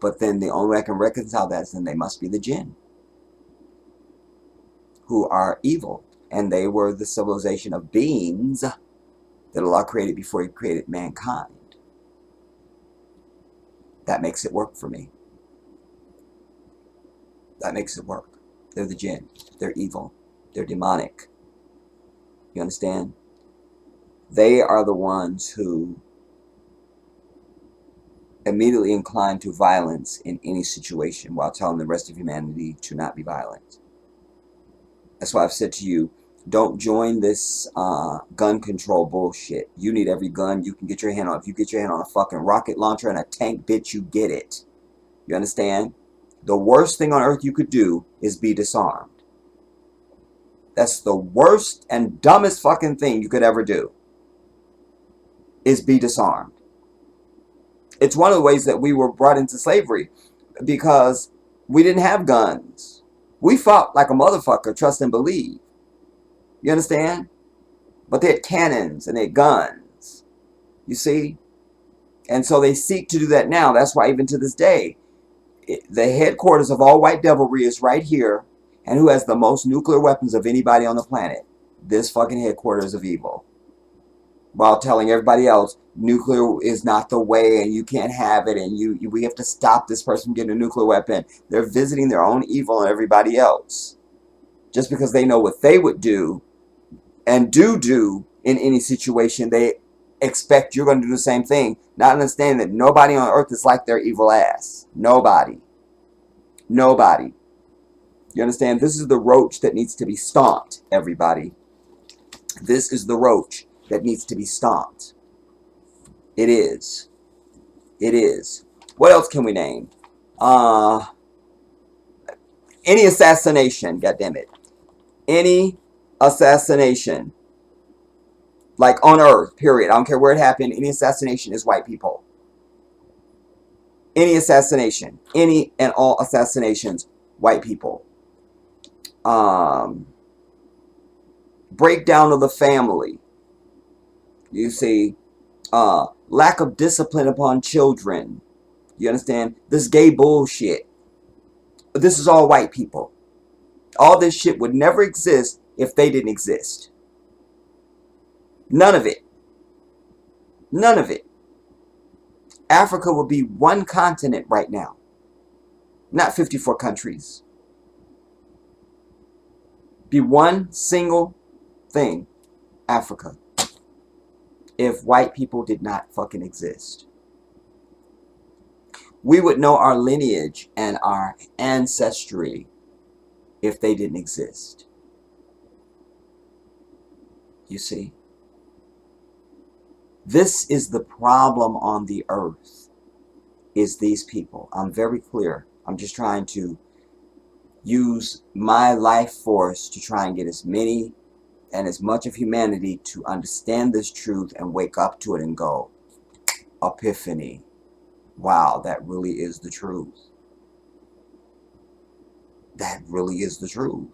Speaker 1: But then the only way I can reconcile that is then they must be the jinn, who are evil. And they were the civilization of beings that Allah created before He created mankind. That makes it work for me. That makes it work. They're the jinn. They're evil. They're demonic. You understand? They are the ones who immediately incline to violence in any situation while telling the rest of humanity to not be violent. That's why I've said to you, don't join this gun control bullshit. You need every gun you can get your hand on. If you get your hand on a fucking rocket launcher and a tank, bitch, you get it. You understand? The worst thing on earth you could do is be disarmed. That's the worst and dumbest fucking thing you could ever do, is be disarmed. It's one of the ways that we were brought into slavery, because we didn't have guns. We fought like a motherfucker, trust and believe. You understand? But they had cannons and they had guns. You see? And so they seek to do that now. That's why even to this day, the headquarters of all white devilry is right here. And who has the most nuclear weapons of anybody on the planet? This fucking headquarters of evil. While telling everybody else, nuclear is not the way and you can't have it and we have to stop this person from getting a nuclear weapon. They're visiting their own evil on everybody else. Just because they know what they would do and do in any situation, they expect you're going to do the same thing. Not understanding that nobody on earth is like their evil ass. Nobody. Nobody. You understand? This is the roach that needs to be stomped, everybody. This is the roach that needs to be stomped. It is. It is. What else can we name? Any assassination, goddammit. Any assassination. Like on earth, period. I don't care where it happened. Any assassination is white people. Any assassination. Any and all assassinations, white people. Breakdown of the family. You see, lack of discipline upon children. You understand? This gay bullshit. This is all white people. All this shit would never exist if they didn't exist. None of it. None of it. Africa would be one continent right now. Not 54 countries. Be one single thing. Africa. If white people did not fucking exist. We would know our lineage and our ancestry if they didn't exist. You see? This is the problem on the earth, is these people. I'm very clear. I'm just trying to use my life force to try and get as many and as much of humanity to understand this truth and wake up to it and go, epiphany. Wow, that really is the truth. That really is the truth.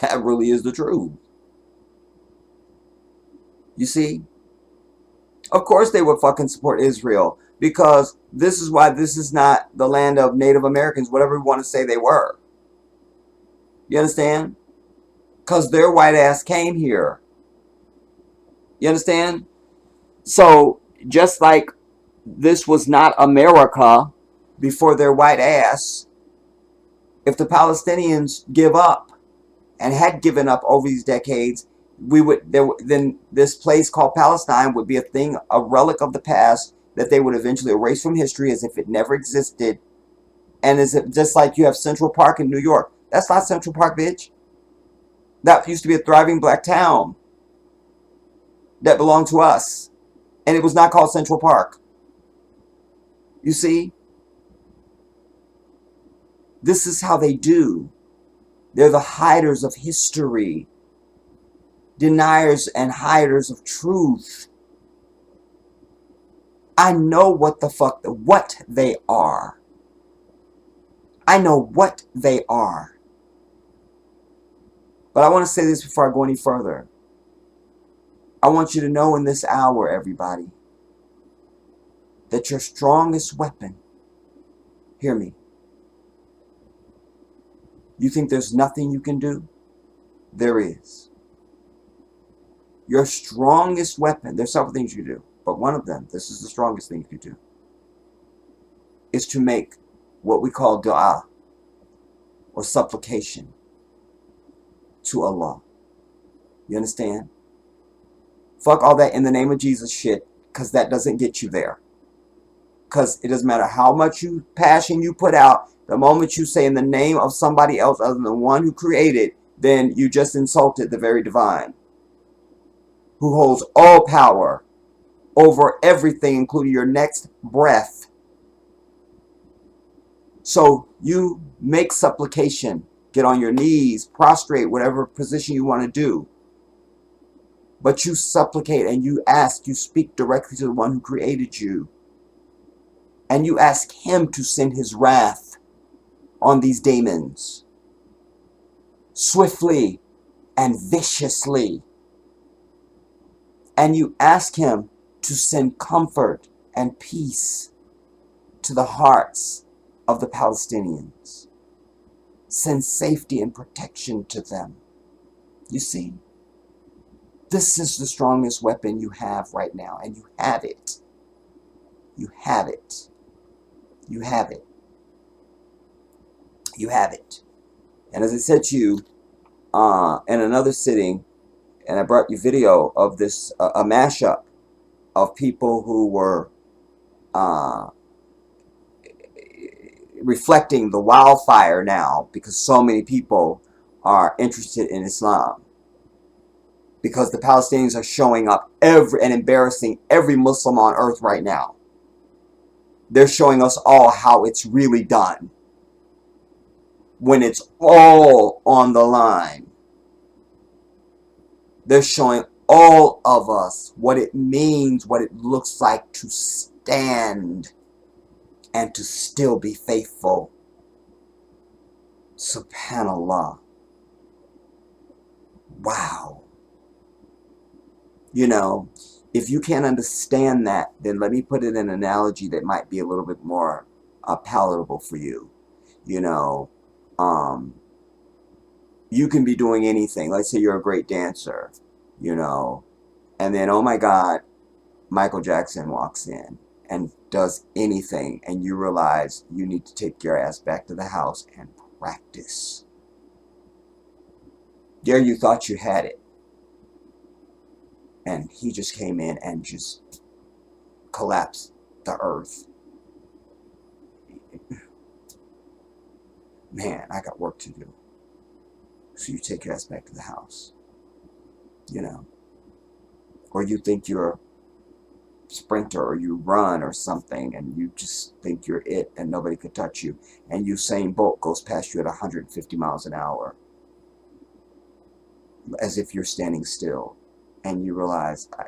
Speaker 1: That really is the truth. You see? Of course they would fucking support Israel, because this is why this is not the land of Native Americans, whatever we want to say they were. You understand? Because their white ass came here. You understand? So, just like this was not America before their white ass, if the Palestinians give up and had given up over these decades, then this place called Palestine would be a thing, a relic of the past that they would eventually erase from history as if it never existed. And is it just like you have Central Park in New York? That's not Central Park, bitch. That used to be a thriving black town that belonged to us. And it was not called Central Park. You see? This is how they do. They're the hiders of history, deniers and hiders of truth. I know what they are. I know what they are. But I want to say this before I go any further. I want you to know in this hour, everybody, that your strongest weapon, hear me, you think there's nothing you can do? There is. Your strongest weapon, there's several things you can do, but one of them, this is the strongest thing you can do, is to make what we call dua, or supplication, to Allah. You understand? Fuck all that in the name of Jesus shit, because that doesn't get you there. Because it doesn't matter how much passion you put out, the moment you say in the name of somebody else other than the one who created, then you just insulted the very divine, who holds all power over everything, including your next breath. So you make supplication, get on your knees, prostrate, whatever position you want to do. But you supplicate and you ask, you speak directly to the one who created you. And you ask him to send his wrath on these demons, swiftly and viciously. And you ask him to send comfort and peace to the hearts of the Palestinians. Send safety and protection to them. You see, this is the strongest weapon you have right now, and you have it. You have it. You have it. You have it. And as I said to you in another sitting, and I brought you video of this, a mashup of people who were reflecting the wildfire now, because so many people are interested in Islam. Because the Palestinians are showing up and embarrassing every Muslim on earth right now. They're showing us all how it's really done. When it's all on the line. They're showing all of us what it means, what it looks like to stand and to still be faithful. Subhanallah. Wow. You know, if you can't understand that, then let me put it in an analogy that might be a little bit more palatable for you. You know, you can be doing anything. Let's say you're a great dancer, you know, and then, oh my God, Michael Jackson walks in and does anything, and you realize you need to take your ass back to the house and practice. There you thought you had it. And he just came in and just collapsed the earth. Man, I got work to do. So you take your ass back to the house. You know. Or you think you're a sprinter, or you run or something, and you just think you're it and nobody could touch you. And Usain Bolt goes past you at 150 miles an hour. As if you're standing still. And you realize, I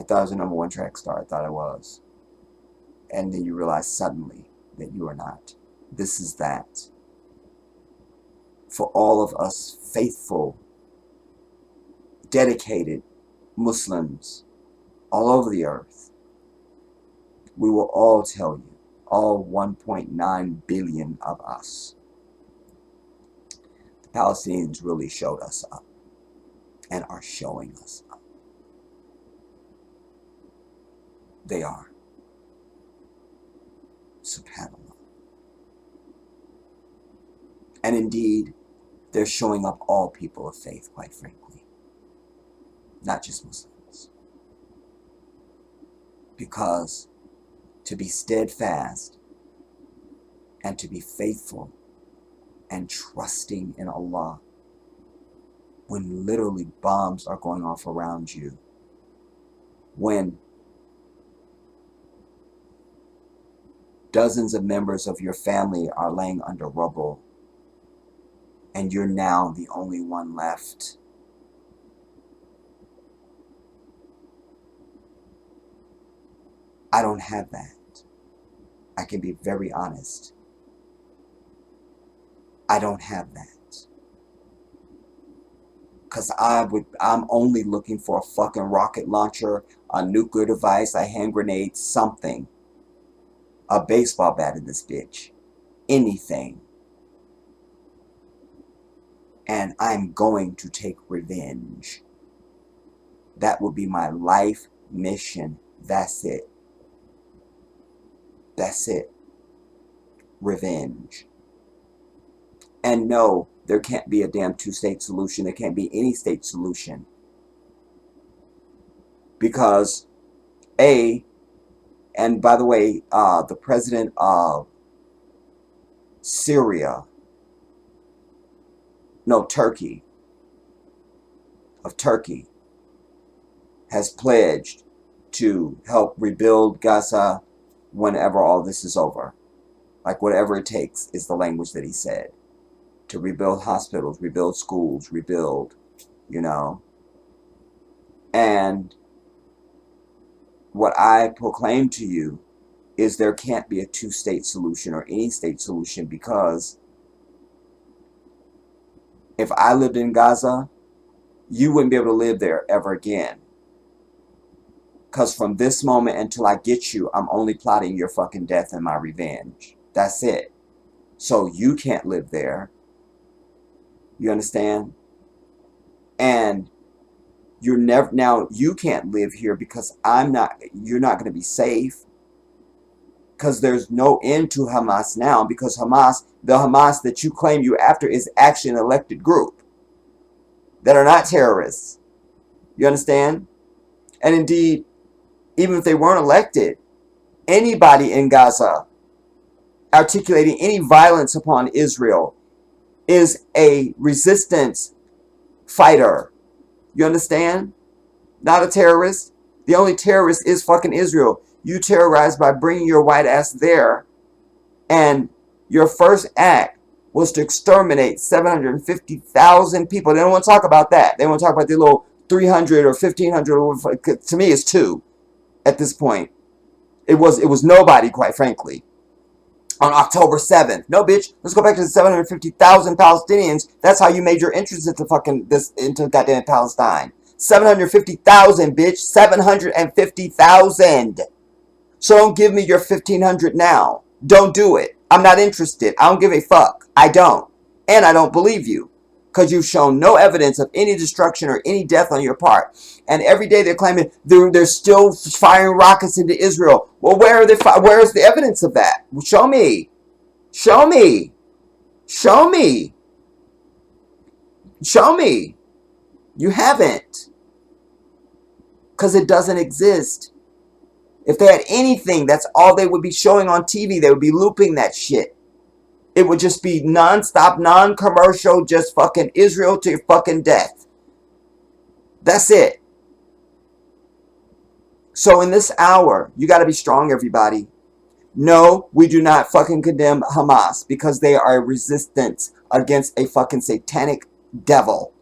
Speaker 1: thought I was a #1 track star. I thought I was. And then you realize suddenly that you are not. This is that. For all of us faithful, dedicated Muslims all over the earth, we will all tell you, all 1.9 billion of us, the Palestinians really showed us up. And are showing us up. They are. SubhanAllah. And indeed, they're showing up all people of faith, quite frankly. Not just Muslims. Because to be steadfast and to be faithful and trusting in Allah, when literally bombs are going off around you, when dozens of members of your family are laying under rubble, and you're now the only one left. I don't have that. I can be very honest. I don't have that. Because I'm only looking for a fucking rocket launcher, a nuclear device, a hand grenade, something. A baseball bat in this bitch. Anything. And I'm going to take revenge. That will be my life mission. That's it. That's it. Revenge. And no, there can't be a damn two-state solution. There can't be any state solution. Because, and by the way, the president of Turkey, has pledged to help rebuild Gaza whenever all this is over. Like whatever it takes is the language that he said. To rebuild hospitals, rebuild schools, rebuild, And what I proclaim to you is there can't be a two-state solution or any state solution, because if I lived in Gaza, you wouldn't be able to live there ever again. Because from this moment until I get you, I'm only plotting your fucking death and my revenge. That's it. So you can't live there. You understand? And now you can't live here because you're not going to be safe. Because there's no end to Hamas now, because the Hamas that you claim you're after is actually an elected group that are not terrorists. You understand? And indeed, even if they weren't elected, anybody in Gaza articulating any violence upon Israel is a resistance fighter. You understand? Not a terrorist. The only terrorist is fucking Israel. You terrorized by bringing your white ass there, and your first act was to exterminate 750,000 people. They don't want to talk about that. They want to talk about the little 300 or 1,500. To me, it's 2 at this point. It was nobody, quite frankly. On October 7th. No, bitch. Let's go back to the 750,000 Palestinians. That's how you made your entrance into goddamn Palestine. 750,000, bitch. 750,000. So don't give me your 1,500 now. Don't do it. I'm not interested. I don't give a fuck. I don't. And I don't believe you. Because you've shown no evidence of any destruction or any death on your part. And every day they're claiming they're still firing rockets into Israel. Well, where's the evidence of that? Well, show me. Show me. Show me. Show me. You haven't. Because it doesn't exist. If they had anything, that's all they would be showing on TV. They would be looping that shit. It would just be non-stop, non-commercial, just fucking Israel to your fucking death. That's it. So in this hour, you got to be strong, everybody. No, we do not fucking condemn Hamas because they are a resistance against a fucking satanic devil.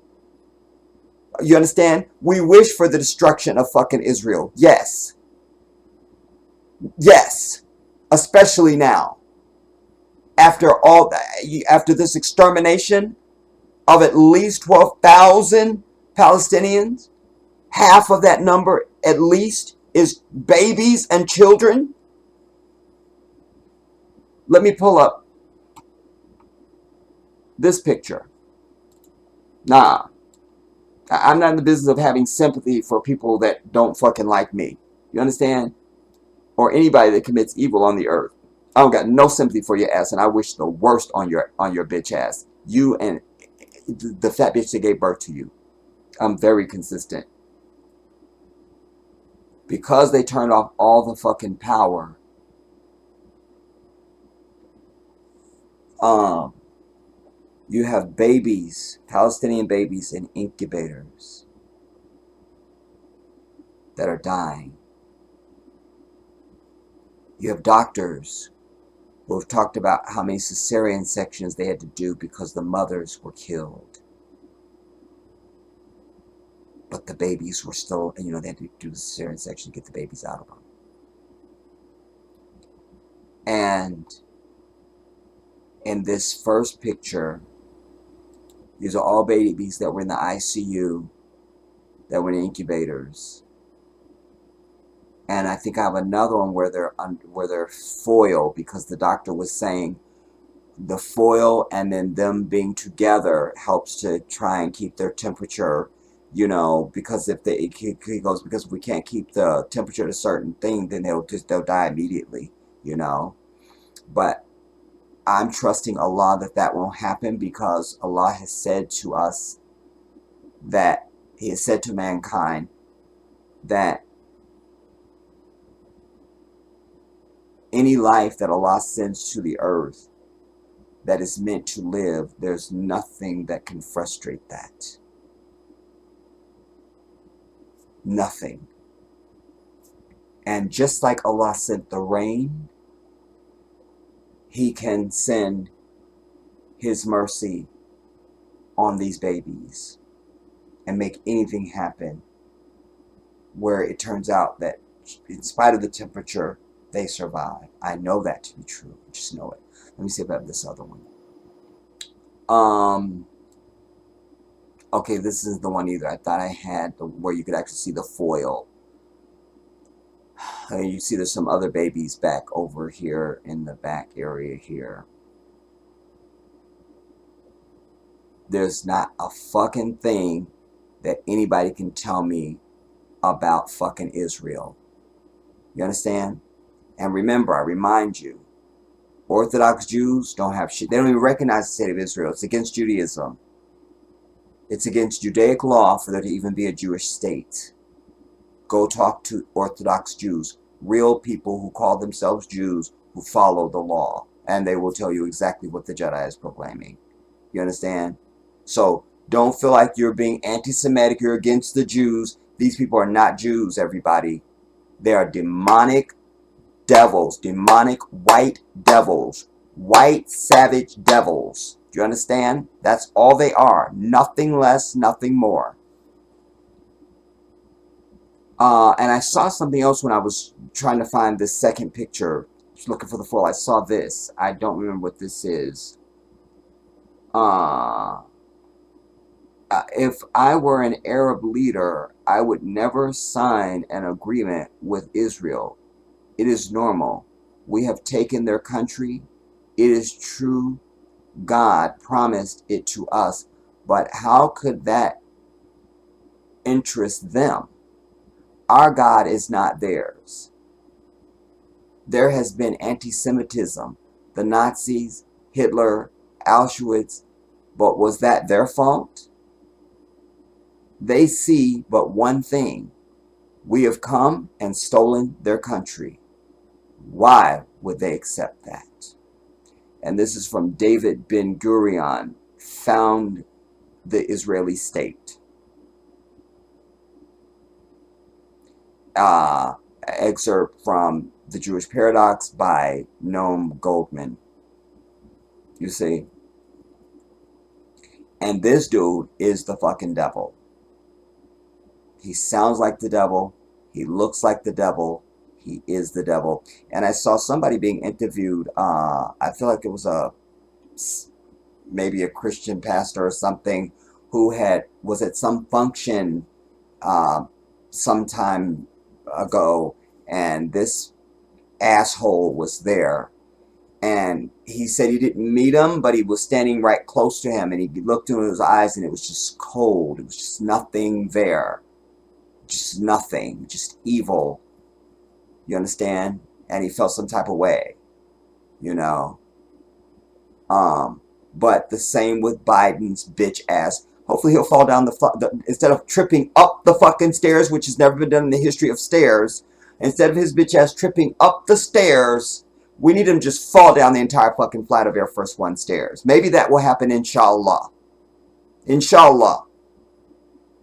Speaker 1: You understand? We wish for the destruction of fucking Israel. Yes. Yes. Especially now. After this extermination of at least 12,000 Palestinians, half of that number at least is babies and children. Let me pull up this picture. Nah, I'm not in the business of having sympathy for people that don't fucking like me. You understand? Or anybody that commits evil on the earth. I don't got no sympathy for your ass, and I wish the worst on your bitch ass. You and the fat bitch that gave birth to you. I'm very consistent. Because they turned off all the fucking power. You have babies, Palestinian babies in incubators that are dying. You have doctors who have talked about how many cesarean sections they had to do because the mothers were killed. But the babies were still, they had to do the cesarean section to get the babies out of them. And in this first picture, these are all babies that were in the ICU, that were in incubators. And I think I have another one where they're foil, because the doctor was saying the foil and then them being together helps to try and keep their temperature, because he goes, because if we can't keep the temperature at a certain thing, then they'll die immediately, But I'm trusting Allah that won't happen, because Allah has said to us that He has said to mankind that any life that Allah sends to the earth that is meant to live, there's nothing that can frustrate that. Nothing. And just like Allah sent the rain, He can send His mercy on these babies and make anything happen where it turns out that in spite of the temperature, they survive. I know that to be true. I just know it. Let me see if I have this other one. Okay, this isn't the one either. I thought I had where you could actually see the foil. You see there's some other babies back over here in the back area here. There's not a fucking thing that anybody can tell me about fucking Israel. You understand? And remember, I remind you, Orthodox Jews don't have shit. They don't even recognize the state of Israel. It's against Judaism. It's against Judaic law for there to even be a Jewish state. Go talk to Orthodox Jews, real people who call themselves Jews, who follow the law, and they will tell you exactly what the Jedi is proclaiming. You understand? So don't feel like you're being anti-Semitic, you're against the Jews. These people are not Jews, everybody. They are demonic devils, demonic white devils, white savage devils. Do you understand? That's all they are. Nothing less, nothing more. And I saw something else when I was trying to find this second picture. Just looking for the foil. I saw this. I don't remember what this is. If I were an Arab leader, I would never sign an agreement with Israel. It is normal. We have taken their country. It is true. God promised it to us. But how could that interest them? Our God is not theirs. There has been anti-Semitism. The Nazis, Hitler, Auschwitz. But was that their fault? They see but one thing. We have come and stolen their country. Why would they accept that? And this is from David Ben-Gurion, found the Israeli state. Excerpt from The Jewish Paradox by Noam Goldman. You see? And this dude is the fucking devil. He sounds like the devil. He looks like the devil. He is the devil. And I saw somebody being interviewed. I feel like it was maybe a Christian pastor or something who was at some function sometime ago, and this asshole was there. And he said he didn't meet him, but he was standing right close to him, and he looked into his eyes, and it was just cold. It was just nothing there. Just nothing. Just evil. You understand? And he felt some type of way. But the same with Biden's bitch ass. Hopefully he'll fall down instead of tripping up the fucking stairs, which has never been done in the history of stairs. Instead of his bitch ass tripping up the stairs, we need him just fall down the entire fucking flight of Air Force One stairs. Maybe that will happen, inshallah. Inshallah.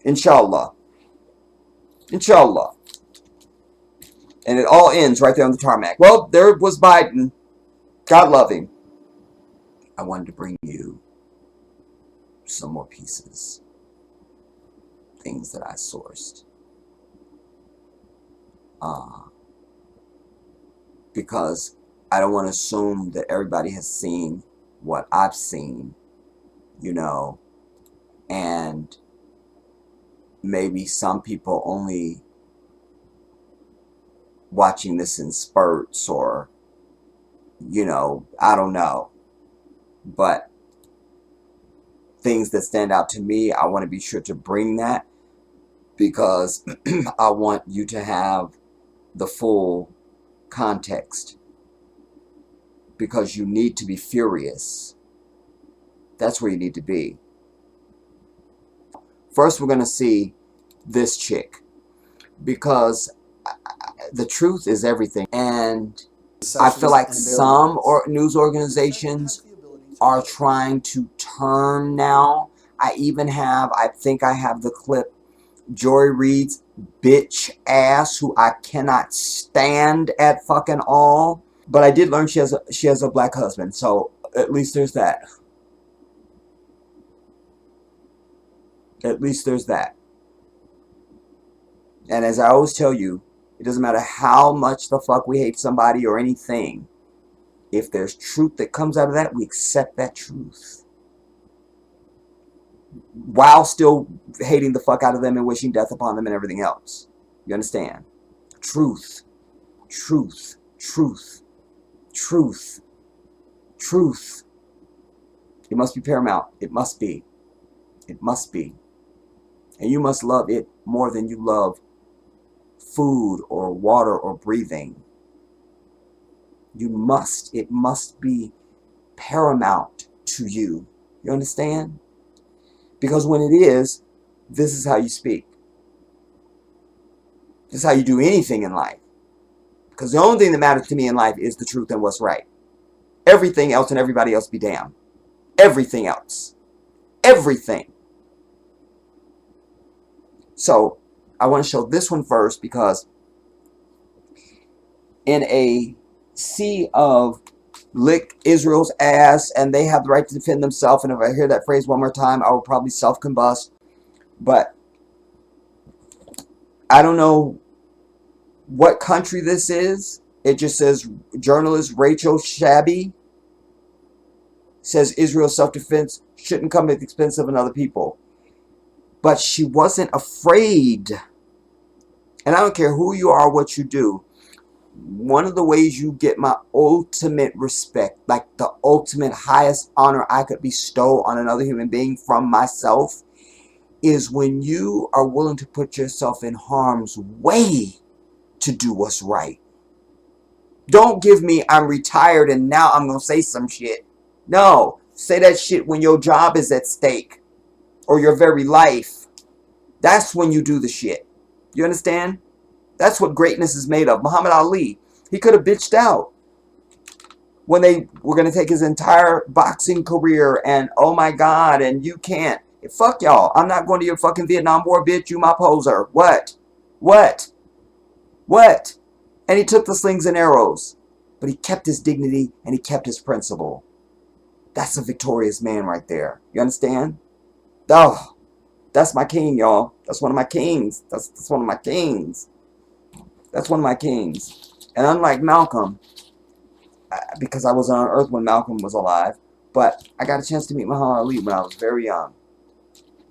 Speaker 1: Inshallah. Inshallah. And it all ends right there on the tarmac. Well, there was Biden. God love him. I wanted to bring you some more pieces, things that I sourced. Because I don't want to assume that everybody has seen what I've seen, you know, and maybe some people only watching this in spurts, or, you know, I don't know. But things that stand out to me, I want to be sure to bring that, because I want you to have the full context, because you need to be furious. That's where you need to be. First, we're going to see this chick, because the truth is everything. And I feel like some news organizations are trying to turn now. I think I have the clip, Joy Reid's bitch ass, who I cannot stand at fucking all. But I did learn she has a black husband, so at least there's that. At least there's that. And as I always tell you, it doesn't matter how much the fuck we hate somebody or anything. If there's truth that comes out of that, we accept that truth, while still hating the fuck out of them and wishing death upon them and everything else. You understand? Truth. Truth. Truth. Truth. Truth. It must be paramount. It must be. It must be. And you must love it more than you love food or water or breathing. You must. It must be paramount to you. You understand? Because when it is, this is how you speak. This is how you do anything in life. Because the only thing that matters to me in life is the truth and what's right. Everything else and everybody else be damned. Everything else. Everything. So, I want to show this one first, because in a sea of lick Israel's ass and they have the right to defend themselves, and if I hear that phrase one more time, I will probably self-combust. But I don't know what country this is. It just says journalist Rachel Shabby says Israel's self-defense shouldn't come at the expense of another people. But she wasn't afraid. And I don't care who you are, what you do. One of the ways you get my ultimate respect, like the ultimate highest honor I could bestow on another human being from myself, is when you are willing to put yourself in harm's way to do what's right. Don't give me, I'm retired and now I'm going to say some shit. No, say that shit when your job is at stake, or your very life. That's when you do the shit. You understand? That's what greatness is made of. Muhammad Ali, he could have bitched out when they were going to take his entire boxing career, and oh my God, and you can't. Fuck y'all. I'm not going to your fucking Vietnam War, bitch. You my poser. What? What? What? And he took the slings and arrows. But he kept his dignity and he kept his principle. That's a victorious man right there. You understand? Oh, that's my king, y'all. That's one of my kings. That's one of my kings. That's one of my kings. And unlike Malcolm, because I wasn't on earth when Malcolm was alive, but I got a chance to meet Muhammad Ali when I was very young.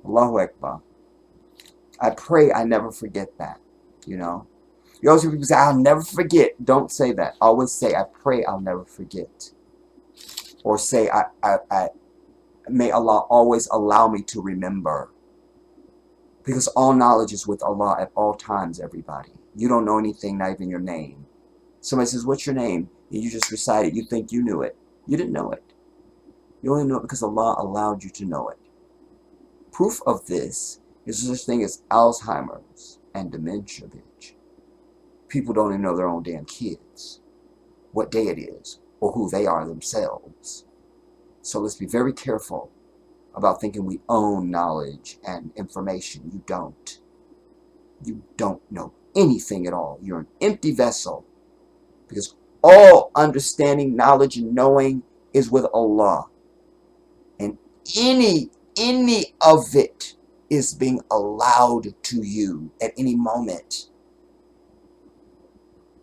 Speaker 1: Allahu Akbar. I pray I never forget that, you know. You always hear people say, I'll never forget. Don't say that. Always say, I pray I'll never forget. Or say, may Allah always allow me to remember. Because all knowledge is with Allah at all times, everybody. You don't know anything, not even your name. Somebody says, what's your name? And you just recite it. You think you knew it. You didn't know it. You only know it because Allah allowed you to know it. Proof of this is such thing as Alzheimer's and dementia, bitch. People don't even know their own damn kids, what day it is, or who they are themselves. So let's be very careful about thinking we own knowledge and information. You don't. You don't know anything at all. You're an empty vessel. Because All understanding, knowledge, and knowing is with Allah. And any of it is being allowed to you at any moment.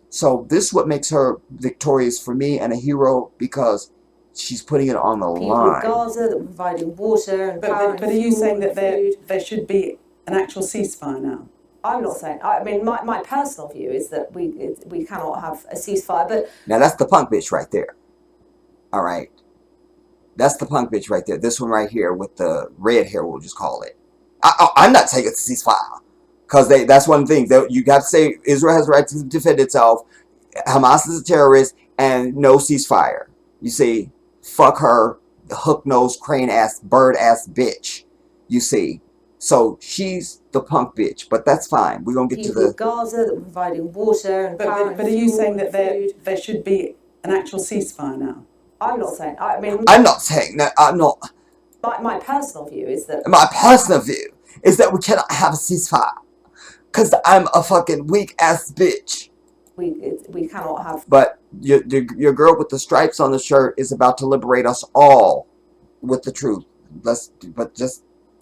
Speaker 1: So this is what makes her victorious for me and a hero, because she's putting it on the
Speaker 7: People
Speaker 1: line.
Speaker 7: of Gaza that were providing water and power.
Speaker 8: But are you saying that there should be an actual ceasefire now?
Speaker 7: I'm not saying. I mean, my personal view is that we cannot have a ceasefire. But
Speaker 1: now that's the punk bitch right there. All right, that's the punk bitch right there. This one right here with the red hair, we'll just call it. I'm not saying it's a ceasefire, because that's one thing that you got to say. Israel has the right to defend itself. Hamas is a terrorist, and no ceasefire. You see, fuck her, the hook-nosed, crane-ass, bird-ass bitch. You see. So she's the punk bitch, but that's fine. We're going to get to the...
Speaker 7: People of Gaza that were providing water and power.
Speaker 8: But are you saying that there should be an actual ceasefire now?
Speaker 7: I'm not saying. I mean...
Speaker 1: I'm not saying that. I'm not...
Speaker 7: My personal view is that...
Speaker 1: My personal view is that we cannot have a ceasefire. Because I'm a fucking weak-ass bitch.
Speaker 7: We cannot have...
Speaker 1: But your girl with the stripes on the shirt is about to liberate us all with the truth.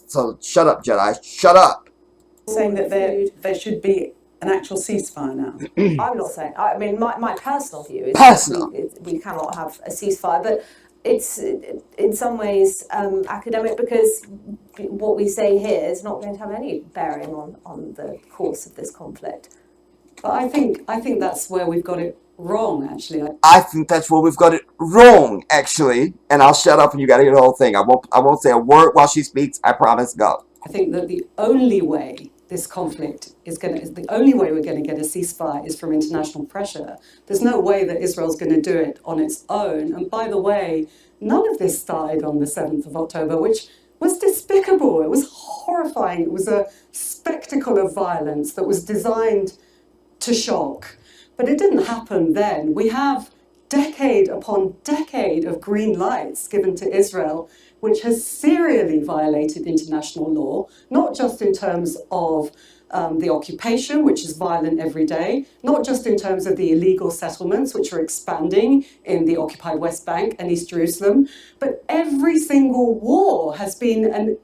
Speaker 1: So shut up, Jedi. Shut up.
Speaker 8: Saying that there should be an actual ceasefire now.
Speaker 7: I'm not saying. I mean, my personal view is
Speaker 1: personal.
Speaker 7: We cannot have a ceasefire, but it's in some ways academic, because what we say here is not going to have any bearing on the course of this conflict.
Speaker 9: But I think that's where we've got it wrong, actually.
Speaker 1: I think that's where we've got it wrong, actually. And I'll shut up and you got to hear the whole thing. I won't say a word while she speaks. I promise. Go.
Speaker 9: I think that the only way this conflict the only way we're going to get a ceasefire is from international pressure. There's no way that Israel's going to do it on its own. And by the way, none of this started on the 7th of October, which was despicable. It was horrifying. It was a spectacle of violence that was designed to shock. But it didn't happen then. We have decade upon decade of green lights given to Israel, which has serially violated international law, not just in terms of the occupation, which is violent every day, not just in terms of the illegal settlements, which are expanding in the occupied West Bank and East Jerusalem, but every single war has been an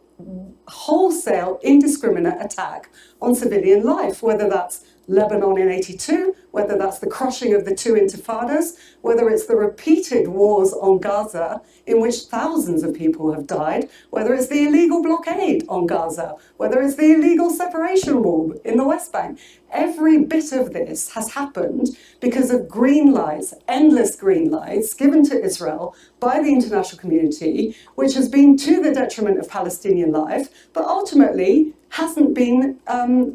Speaker 9: wholesale, indiscriminate attack on civilian life, whether that's Lebanon in 82, whether that's the crushing of the two intifadas, whether it's the repeated wars on Gaza in which thousands of people have died, whether it's the illegal blockade on Gaza, whether it's the illegal separation wall in the West Bank. Every bit of this has happened because of green lights, endless green lights given to Israel by the international community, which has been to the detriment of Palestinian life, but ultimately hasn't been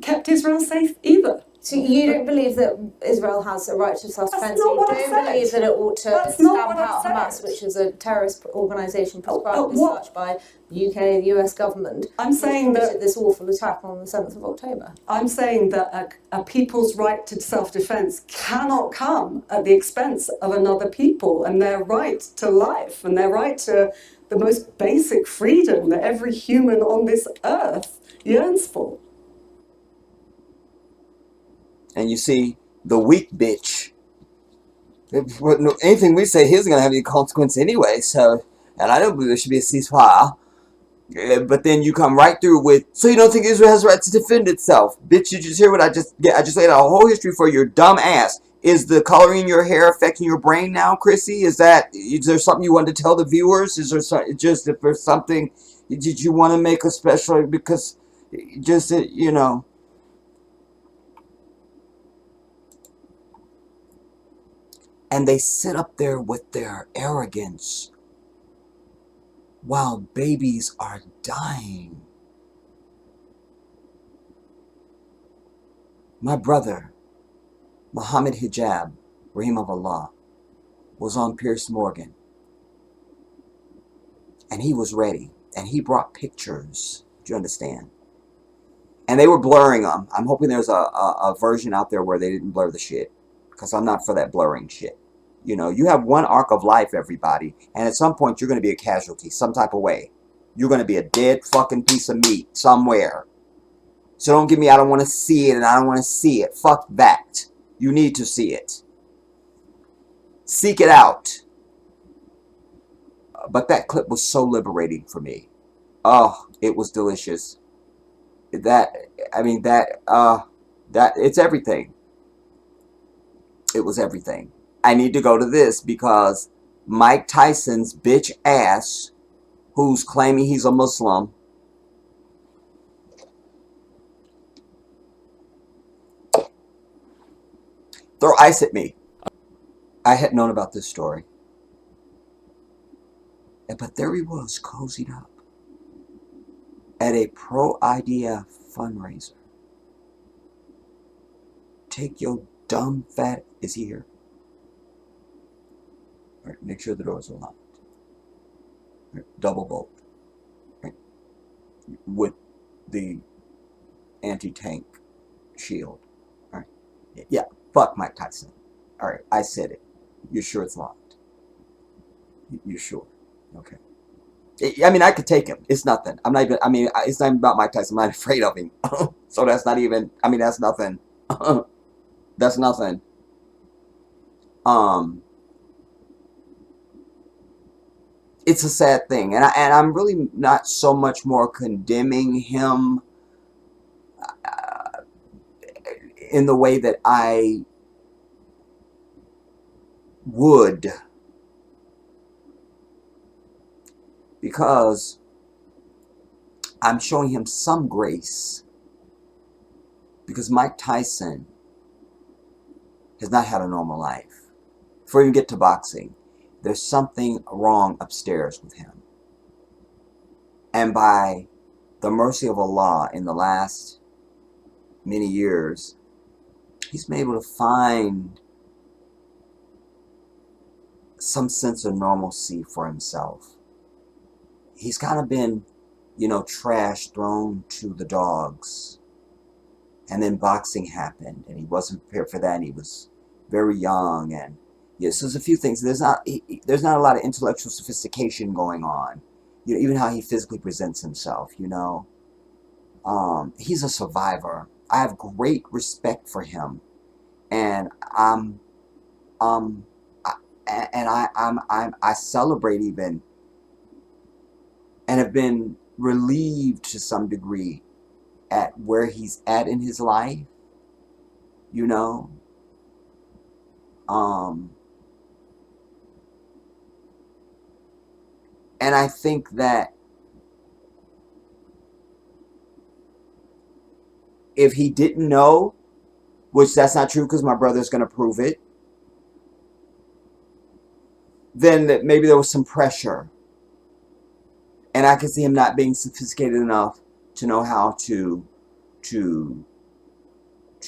Speaker 9: kept Israel safe either.
Speaker 7: So you don't believe that Israel has a right to self-defense?
Speaker 9: That's not what I
Speaker 7: You
Speaker 9: said.
Speaker 7: don't believe that it ought to stamp out Hamas, which is a terrorist organisation prescribed as such by the UK and the US government?
Speaker 9: I'm saying that
Speaker 7: this awful attack on the 7th of October.
Speaker 9: I'm saying that a people's right to self-defense cannot come at the expense of another people and their right to life and their right to the most basic freedom that every human on this earth yearns for.
Speaker 1: And you see, the weak bitch, anything we say here isn't going to have any consequence anyway, so, and I don't believe there should be a ceasefire. But then you come right through with, so you don't think Israel has the right to defend itself? Bitch, you just hear what I just laid out a whole history for your dumb ass. Is the coloring in your hair affecting your brain now, Chrissy? Is there something you want to tell the viewers? Is there just if there's something, did you want to make a special, because just, you know. And they sit up there with their arrogance while babies are dying. My brother, Muhammad Hijab, Rahim of Allah, was on Piers Morgan. And he was ready. And he brought pictures. Do you understand? And they were blurring them. I'm hoping there's a version out there where they didn't blur the shit. Because I'm not for that blurring shit. You know, you have one arc of life, everybody. And at some point, you're going to be a casualty, some type of way. You're going to be a dead fucking piece of meat somewhere. So don't give me, I don't want to see it and I don't want to see it. Fuck that. You need to see it. Seek it out. But that clip was so liberating for me. Oh, it was delicious. That it's everything. It was everything. I need to go to this because Mike Tyson's bitch ass, who's claiming he's a Muslim, throw ice at me. I had known about this story. But there he was, cozied up at a pro-IDF fundraiser. Take your dumb fat... Is he here? All right, make sure the doors are locked. All right, double bolt. All right, with the anti-tank shield. All right. Yeah, fuck Mike Tyson. All right, I said it. You're sure it's locked? You're sure? Okay. I mean, I could take him. It's nothing. I'm not even... I mean, it's not even about Mike Tyson. I'm not afraid of him. So that's not even... I mean, that's nothing. That's nothing. It's a sad thing, and I'm really not so much more condemning him in the way that I would, because I'm showing him some grace, because Mike Tyson has not had a normal life. Before you get to boxing, there's something wrong upstairs with him. And by the mercy of Allah, in the last many years, he's been able to find some sense of normalcy for himself. He's kind of been, you know, trash thrown to the dogs. And then boxing happened, and he wasn't prepared for that, and he was very young, and yes, there's a few things. There's not a lot of intellectual sophistication going on. You know, even how he physically presents himself, you know. He's a survivor. I have great respect for him, and I celebrate even, and have been relieved to some degree at where he's at in his life, you know. And I think that if he didn't know, which that's not true because my brother's going to prove it, then that maybe there was some pressure. And I could see him not being sophisticated enough to know how to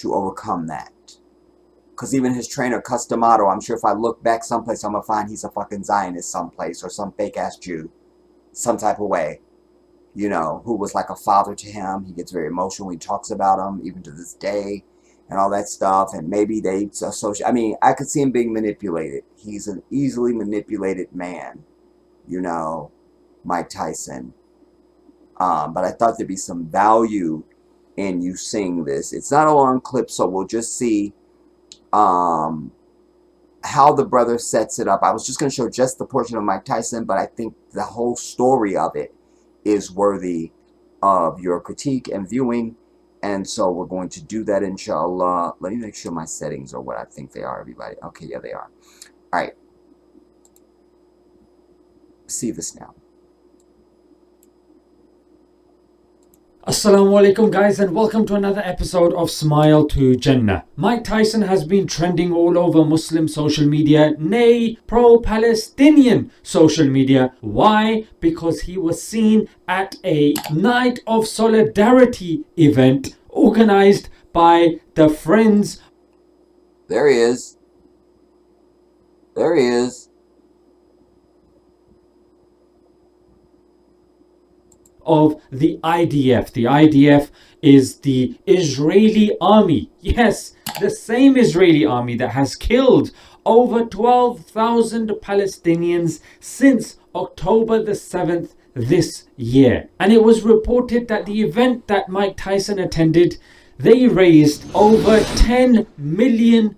Speaker 1: overcome that. Because even his trainer, Customato, I'm sure if I look back someplace, I'm going to find he's a fucking Zionist someplace, or some fake-ass Jew, some type of way, you know, who was like a father to him. He gets very emotional when he talks about him, even to this day, and all that stuff. And maybe they associate... I mean, I could see him being manipulated. He's an easily manipulated man, you know, Mike Tyson. But I thought there'd be some value in you seeing this. It's not a long clip, so we'll just see how the brother sets it up. I was just going to show just the portion of Mike Tyson, but I think the whole story of it is worthy of your critique and viewing, and so we're going to do that, inshallah. Let me make sure my settings are what I think they are, everybody. Okay, yeah, they are. All right. See this now.
Speaker 10: Assalamu alaikum guys, and welcome to another episode of Smile to Jannah. Mike Tyson has been trending all over Muslim social media, nay, pro-Palestinian social media. Why? Because he was seen at a Night of Solidarity event organized by the Friends.
Speaker 1: There he is. There he is.
Speaker 10: Of the IDF. The IDF is the Israeli army. Yes, the same Israeli army that has killed over 12,000 Palestinians since October the 7th this year. And it was reported that the event that Mike Tyson attended, they raised over $10 million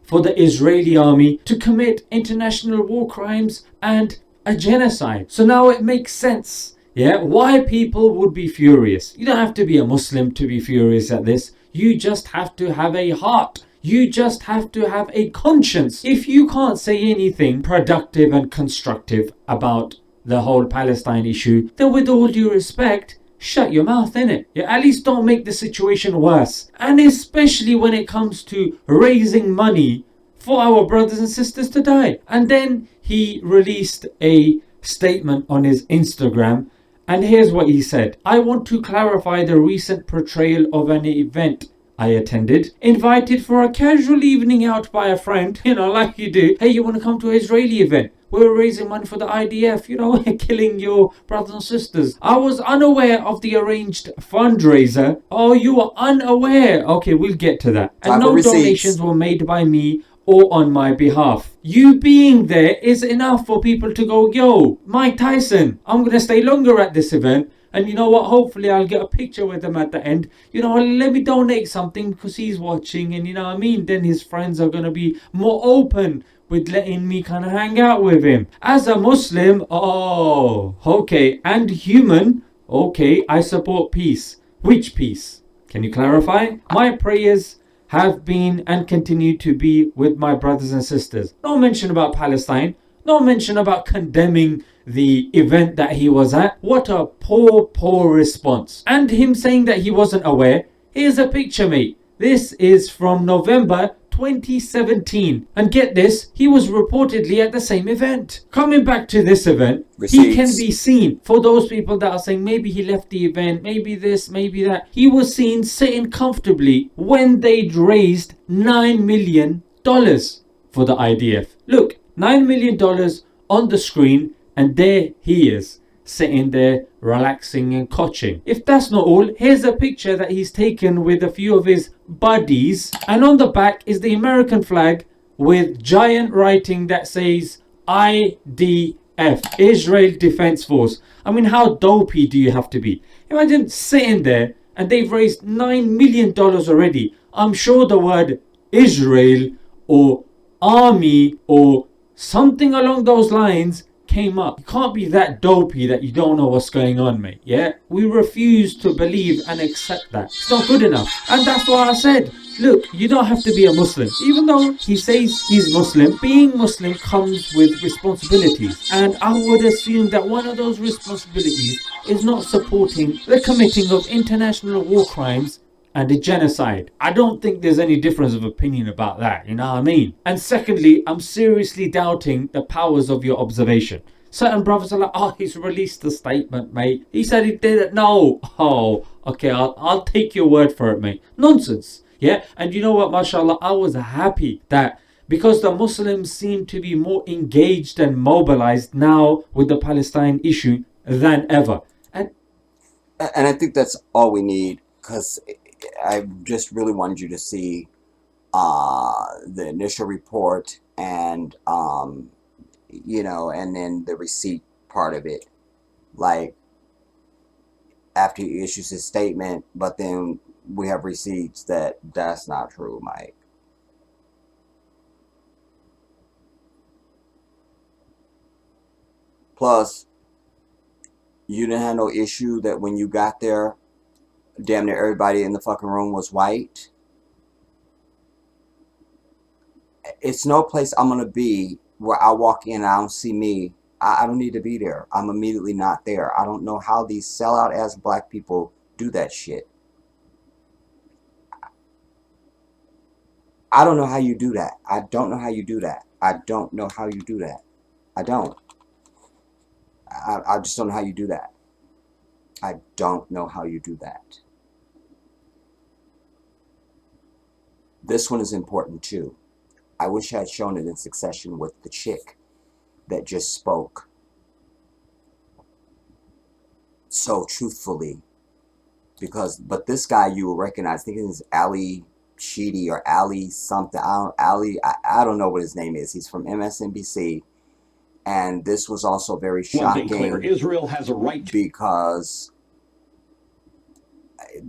Speaker 10: for the Israeli army to commit international war crimes and a genocide. So now it makes sense, yeah, why people would be furious. You don't have to be a Muslim to be furious at this. You just have to have a heart. You just have to have a conscience. If you can't say anything productive and constructive about the whole Palestine issue, then with all due respect, shut your mouth, innit? Yeah, at least don't make the situation worse. And especially when it comes to raising money for our brothers and sisters to die. And then he released a statement on his Instagram, and here's what he said. I want to clarify the recent portrayal of an event I attended, invited for a casual evening out by a friend, like you do. Hey, you want to come to an Israeli event? We're raising money for the IDF, killing your brothers and sisters. I was unaware of the arranged fundraiser. Oh, you were unaware? Okay, we'll get to that. And no donations were made by me or on my behalf. You being there is enough for people to go, yo, Mike Tyson, I'm going to stay longer at this event. And you know what? Hopefully I'll get a picture with him at the end. Let me donate something because he's watching. And then his friends are going to be more open with letting me kind of hang out with him. As a Muslim, okay, and human, okay, I support peace. Which peace? Can you clarify? My prayers have been and continue to be with my brothers and sisters. No mention about Palestine. No mention about condemning the event that he was at. What a poor response. And him saying that he wasn't aware. Here's a picture, mate. This is from November 2017. And get this, he was reportedly at the same event. Coming back to this event, he can be seen. For those people that are saying maybe he left the event, maybe this, maybe that. He was seen sitting comfortably when they'd raised $9 million for the IDF. Look, $9 million on the screen, and there he is, sitting there relaxing and coaching. If that's not all, here's a picture that he's taken with a few of his buddies, and on the back is the American flag with giant writing that says IDF, Israel Defense Force. I mean, how dopey do you have to be? Imagine sitting there and they've raised $9 million already. I'm sure the word Israel or army or something along those lines came up. You can't be that dopey that you don't know what's going on, mate. Yeah, we refuse to believe and accept that. It's not good enough. And that's why I said, look, you don't have to be a Muslim. Even though he says he's Muslim, being Muslim comes with responsibilities. And I would assume that one of those responsibilities is not supporting the committing of international war crimes and a genocide. I don't think there's any difference of opinion about that, you know what I mean? And secondly, I'm seriously doubting the powers of your observation. Certain brothers are like, oh, he's released the statement, mate. He said he did it. No. Oh, okay, I'll take your word for it, mate. Nonsense. Yeah, and you know what, mashallah, I was happy that because the Muslims seem to be more engaged and mobilized now with the Palestine issue than ever.
Speaker 1: And I think that's all we need, because I just really wanted you to see the initial report and and then the receipt part of it. Like, after he issues his statement, but then we have receipts that's not true, Mike. Plus, you didn't have no issue that when you got there, damn near everybody in the fucking room was white. It's no place I'm gonna be where I walk in and I don't see me. I don't need to be there. I'm immediately not there. I don't know how these sellout ass black people do that shit. I don't know how you do that. I don't know how you do that. I don't know how you do that. I don't. I just don't know how you do that. I don't know how you do that. This one is important too. I wish I had shown it in succession with the chick that just spoke so truthfully. But this guy you will recognize, I think it's Ali Sheedy or Ali something. I don't know what his name is. He's from MSNBC. And this was also very shocking. Clear, Israel has a right to, because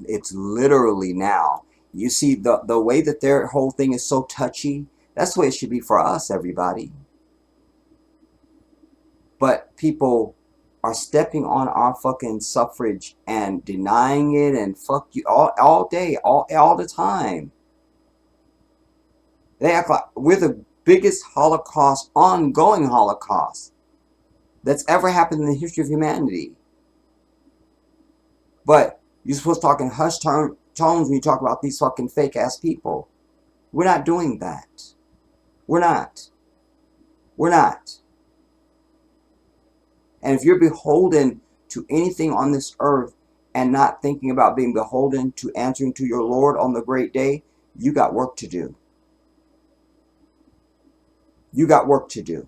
Speaker 1: it's literally now. You see the way that their whole thing is so touchy That's the way it should be for us, everybody. But people are stepping on our fucking suffrage and denying it and fuck you all day, all the time. They act like we're the biggest Holocaust, ongoing Holocaust that's ever happened in the history of humanity. But you're supposed to talk in hushed tones when you talk about these fucking fake ass people. We're not doing that. We're not. We're not. And if you're beholden to anything on this earth and not thinking about being beholden to answering to your Lord on the great day, you got work to do. You got work to do.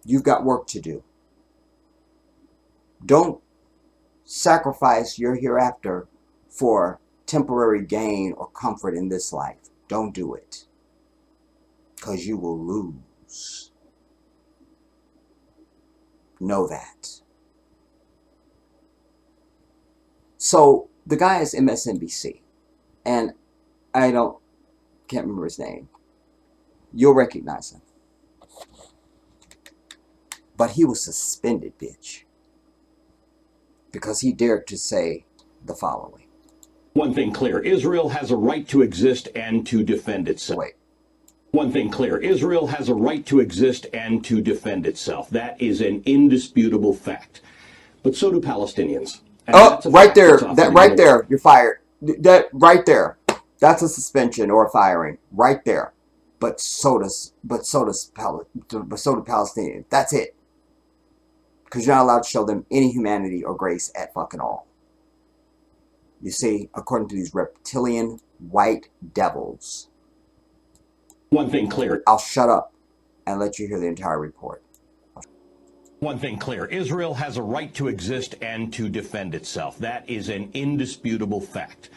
Speaker 1: You've got work to do. Don't sacrifice your hereafter for temporary gain or comfort in this life. Don't do it. Because you will lose. Know that. So the guy is MSNBC, and can't remember his name. You'll recognize him. But he was suspended, bitch, because he dared to say the following.
Speaker 11: One thing clear, Israel has a right to exist and to defend itself.
Speaker 1: Wait.
Speaker 11: One thing clear, Israel has a right to exist and to defend itself. That is an indisputable fact. But so do Palestinians. And
Speaker 1: right there. That right there. You're fired. That right there. That's a suspension or a firing. Right there. But so do Palestinians. That's it. Because you're not allowed to show them any humanity or grace at fucking all. You see, according to these reptilian white devils.
Speaker 11: One thing clear.
Speaker 1: I'll shut up and let you hear the entire report.
Speaker 11: One thing clear, Israel has a right to exist and to defend itself. That is an indisputable fact.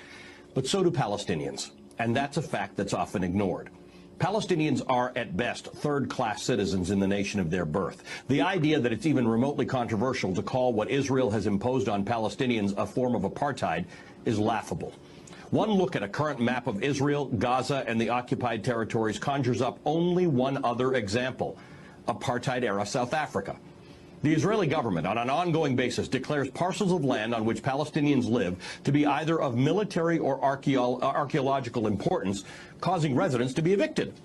Speaker 11: But so do Palestinians. And that's a fact that's often ignored. Palestinians are, at best, third-class citizens in the nation of their birth. The idea that it's even remotely controversial to call what Israel has imposed on Palestinians a form of apartheid is laughable. One look at a current map of Israel, Gaza, and the occupied territories conjures up only one other example: apartheid-era South Africa. The Israeli government, on an ongoing basis, declares parcels of land on which Palestinians live to be either of military or archaeological importance, causing residents to be evicted.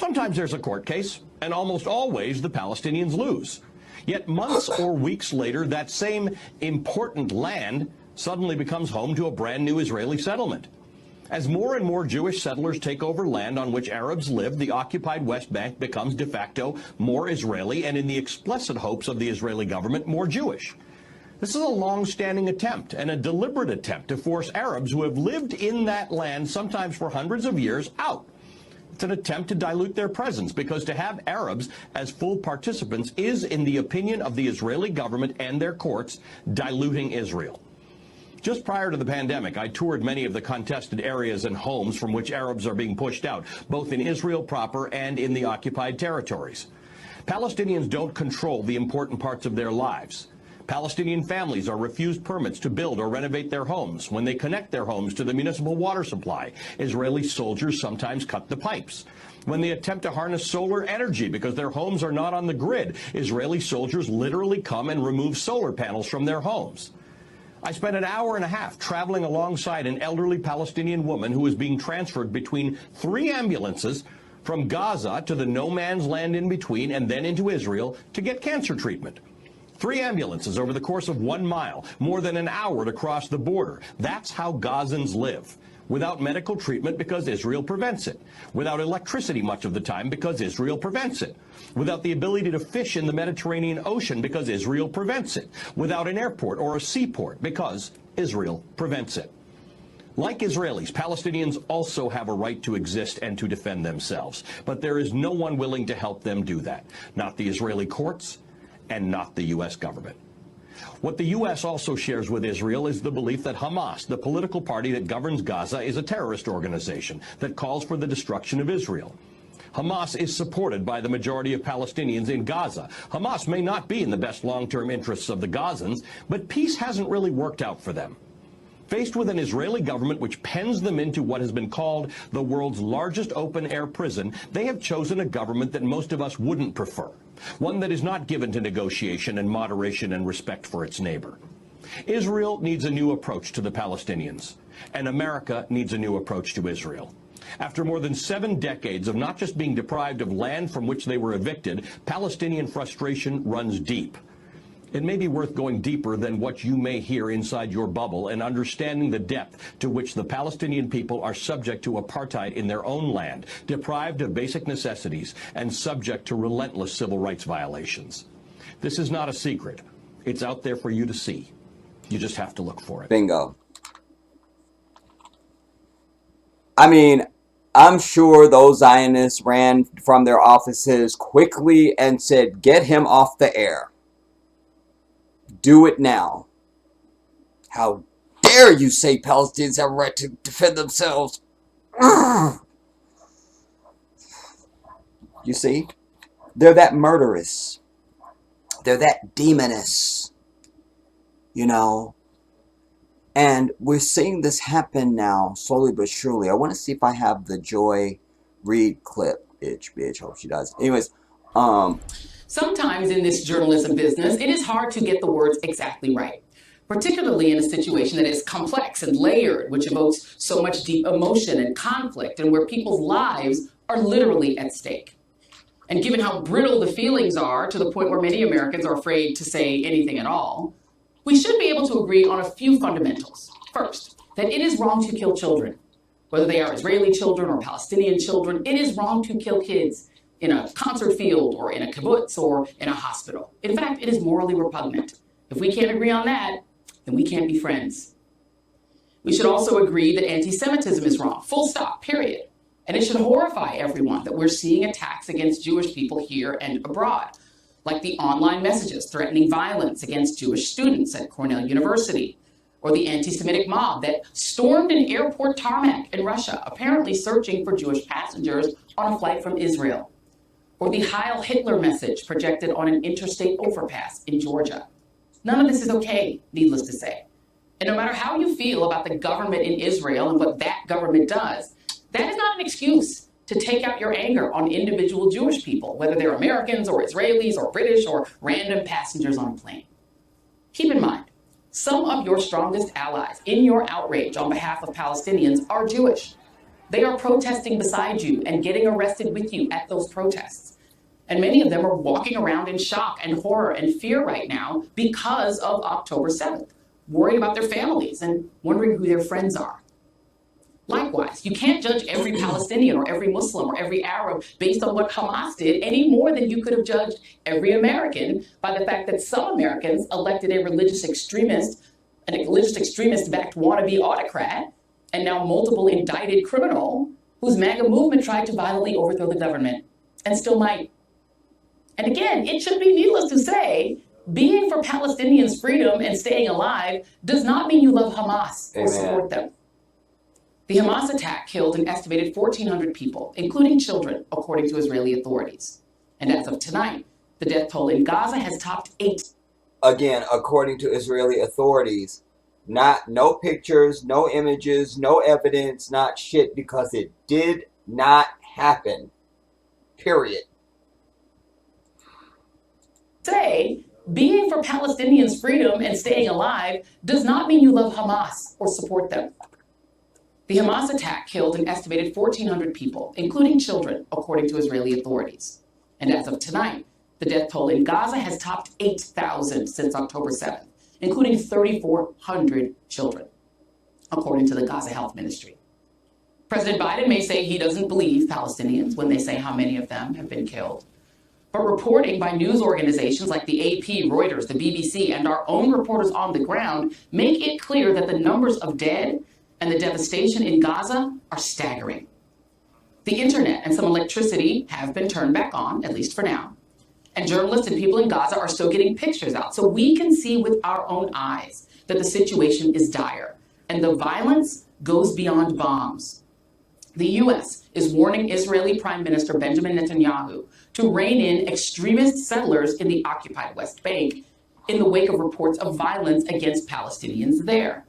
Speaker 11: Sometimes there's a court case, and almost always the Palestinians lose. Yet months or weeks later, that same important land suddenly becomes home to a brand new Israeli settlement. As more and more Jewish settlers take over land on which Arabs live, the occupied West Bank becomes de facto more Israeli and, in the explicit hopes of the Israeli government, more Jewish. This is a long-standing attempt and a deliberate attempt to force Arabs who have lived in that land, sometimes for hundreds of years, out. It's an attempt to dilute their presence, because to have Arabs as full participants is, in the opinion of the Israeli government and their courts, diluting Israel. Just prior to the pandemic, I toured many of the contested areas and homes from which Arabs are being pushed out, both in Israel proper and in the occupied territories. Palestinians don't control the important parts of their lives. Palestinian families are refused permits to build or renovate their homes. When they connect their homes to the municipal water supply, Israeli soldiers sometimes cut the pipes. When they attempt to harness solar energy because their homes are not on the grid, Israeli soldiers literally come and remove solar panels from their homes. I spent an hour and a half traveling alongside an elderly Palestinian woman who was being transferred between 3 ambulances from Gaza to the no man's land in between and then into Israel to get cancer treatment. 3 ambulances over the course of 1 mile, more than an hour to cross the border. That's how Gazans live. Without medical treatment because Israel prevents it. Without electricity much of the time because Israel prevents it. Without the ability to fish in the Mediterranean Ocean because Israel prevents it. Without an airport or a seaport because Israel prevents it. Like Israelis, Palestinians also have a right to exist and to defend themselves. But there is no one willing to help them do that. Not the Israeli courts and not the U.S. government. What the U.S. also shares with Israel is the belief that Hamas, the political party that governs Gaza, is a terrorist organization that calls for the destruction of Israel. Hamas is supported by the majority of Palestinians in Gaza. Hamas may not be in the best long-term interests of the Gazans, but peace hasn't really worked out for them. Faced with an Israeli government which pens them into what has been called the world's largest open-air prison, they have chosen a government that most of us wouldn't prefer, one that is not given to negotiation and moderation and respect for its neighbor. Israel needs a new approach to the Palestinians, and America needs a new approach to Israel. After more than 7 decades of not just being deprived of land from which they were evicted, Palestinian frustration runs deep. It may be worth going deeper than what you may hear inside your bubble and understanding the depth to which the Palestinian people are subject to apartheid in their own land, deprived of basic necessities, and subject to relentless civil rights violations. This is not a secret. It's out there for you to see. You just have to look for it.
Speaker 1: Bingo. I mean, I'm sure those Zionists ran from their offices quickly and said, get him off the air. Do it now. How dare you say Palestinians have a right to defend themselves? Ugh. You see? They're that murderous. They're that demonous. You know? And we're seeing this happen now, slowly but surely. I want to see if I have the Joy Reid clip. Bitch. Hope she does. Anyways,
Speaker 12: Sometimes in this journalism business, it is hard to get the words exactly right, particularly in a situation that is complex and layered, which evokes so much deep emotion and conflict, and where people's lives are literally at stake. And given how brittle the feelings are, to the point where many Americans are afraid to say anything at all, we should be able to agree on a few fundamentals. First, that it is wrong to kill children. Whether they are Israeli children or Palestinian children, it is wrong to kill kids in a concert field or in a kibbutz or in a hospital. In fact, it is morally repugnant. If we can't agree on that, then we can't be friends. We should also agree that anti-Semitism is wrong, full stop, period. And it should horrify everyone that we're seeing attacks against Jewish people here and abroad, like the online messages threatening violence against Jewish students at Cornell University, or the anti-Semitic mob that stormed an airport tarmac in Russia, apparently searching for Jewish passengers on a flight from Israel, or the Heil Hitler message projected on an interstate overpass in Georgia. None of this is okay, needless to say. And no matter how you feel about the government in Israel and what that government does, that is not an excuse to take out your anger on individual Jewish people, whether they're Americans or Israelis or British or random passengers on a plane. Keep in mind, some of your strongest allies in your outrage on behalf of Palestinians are Jewish. They are protesting beside you and getting arrested with you at those protests. And many of them are walking around in shock and horror and fear right now because of October 7th, worried about their families and wondering who their friends are. Likewise, you can't judge every Palestinian or every Muslim or every Arab based on what Hamas did any more than you could have judged every American by the fact that some Americans elected a religious extremist backed wannabe autocrat, and now multiple indicted criminal whose MAGA movement tried to violently overthrow the government and still might. And again, it should be needless to say, being for Palestinians' freedom and staying alive does not mean you love Hamas or support them. The Hamas attack killed an estimated 1,400 people, including children, according to Israeli authorities. And as of tonight, the death toll in Gaza has topped 8.
Speaker 1: Again, according to Israeli authorities, no pictures, no images, no evidence, not shit, because it did not happen. Period.
Speaker 12: Say, being for Palestinians' freedom and staying alive does not mean you love Hamas or support them. The Hamas attack killed an estimated 1,400 people, including children, according to Israeli authorities. And as of tonight, the death toll in Gaza has topped 8,000 since October 7th, including 3,400 children, according to the Gaza Health Ministry. President Biden may say he doesn't believe Palestinians when they say how many of them have been killed. But reporting by news organizations like the AP, Reuters, the BBC, and our own reporters on the ground make it clear that the numbers of dead and the devastation in Gaza are staggering. The internet and some electricity have been turned back on, at least for now. And journalists and people in Gaza are still getting pictures out so we can see with our own eyes that the situation is dire and the violence goes beyond bombs. The U.S. is warning Israeli Prime Minister Benjamin Netanyahu to rein in extremist settlers in the occupied West Bank in the wake of reports of violence against Palestinians there.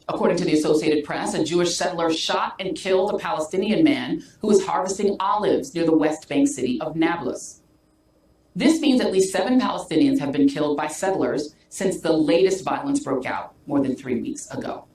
Speaker 12: According to the Associated Press, a Jewish settler shot and killed a Palestinian man who was harvesting olives near the West Bank city of Nablus. This means at least 7 Palestinians have been killed by settlers since the latest violence broke out more than 3 weeks ago.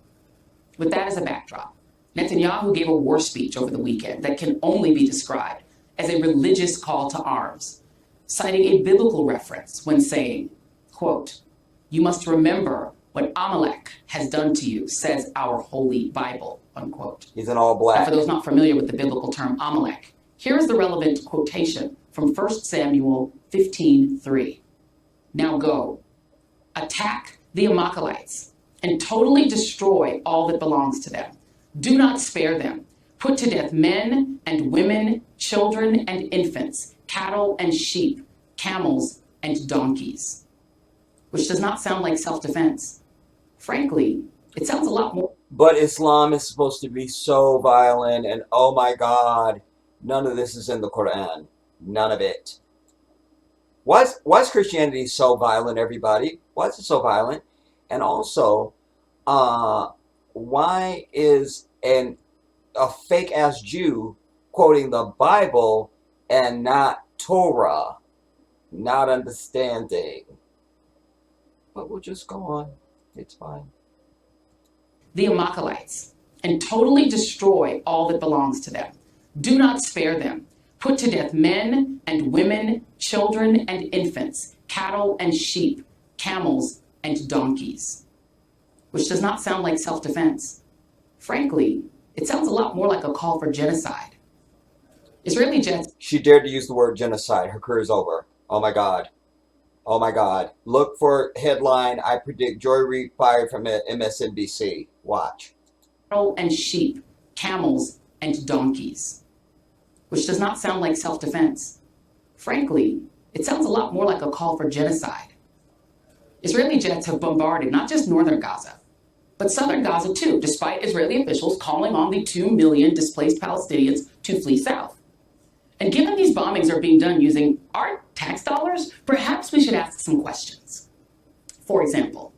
Speaker 12: With that as a backdrop, Netanyahu gave a war speech over the weekend that can only be described as a religious call to arms, citing a biblical reference when saying, quote, "You must remember what Amalek has done to you, says our holy Bible," unquote.
Speaker 1: He's in all black.
Speaker 12: And for those not familiar with the biblical term Amalek, here is the relevant quotation from 1 Samuel 15:3. "Now go, attack the Amalekites, and totally destroy all that belongs to them. Do not spare them. Put to death men and women, children and infants, cattle and sheep, camels and donkeys." Which does not sound like self-defense. Frankly, it sounds a lot more.
Speaker 1: But Islam is supposed to be so violent, and oh my God, none of this is in the Quran. None of it. Why is Christianity so violent, everybody? Why is it so violent? And also, why is a fake-ass Jew quoting the Bible and not Torah? Not understanding. But we'll just go on. It's fine.
Speaker 12: The Amalekites, and totally destroy all that belongs to them. Do not spare them. Put to death men and women, children and infants, cattle and sheep, camels and donkeys. Which does not sound like self-defense. Frankly, it sounds a lot more like a call for genocide. Israeli jets.
Speaker 1: She dared to use the word genocide. Her career is over. Oh my God. Oh my God. Look for headline, I predict Joy Reid fired from MSNBC. Watch.
Speaker 12: Cattle and sheep, camels and donkeys. Which does not sound like self-defense. Frankly, it sounds a lot more like a call for genocide. Israeli jets have bombarded not just northern Gaza, but southern Gaza too, despite Israeli officials calling on the 2 million displaced Palestinians to flee south. And given these bombings are being done using our tax dollars, perhaps we should ask some questions. For example,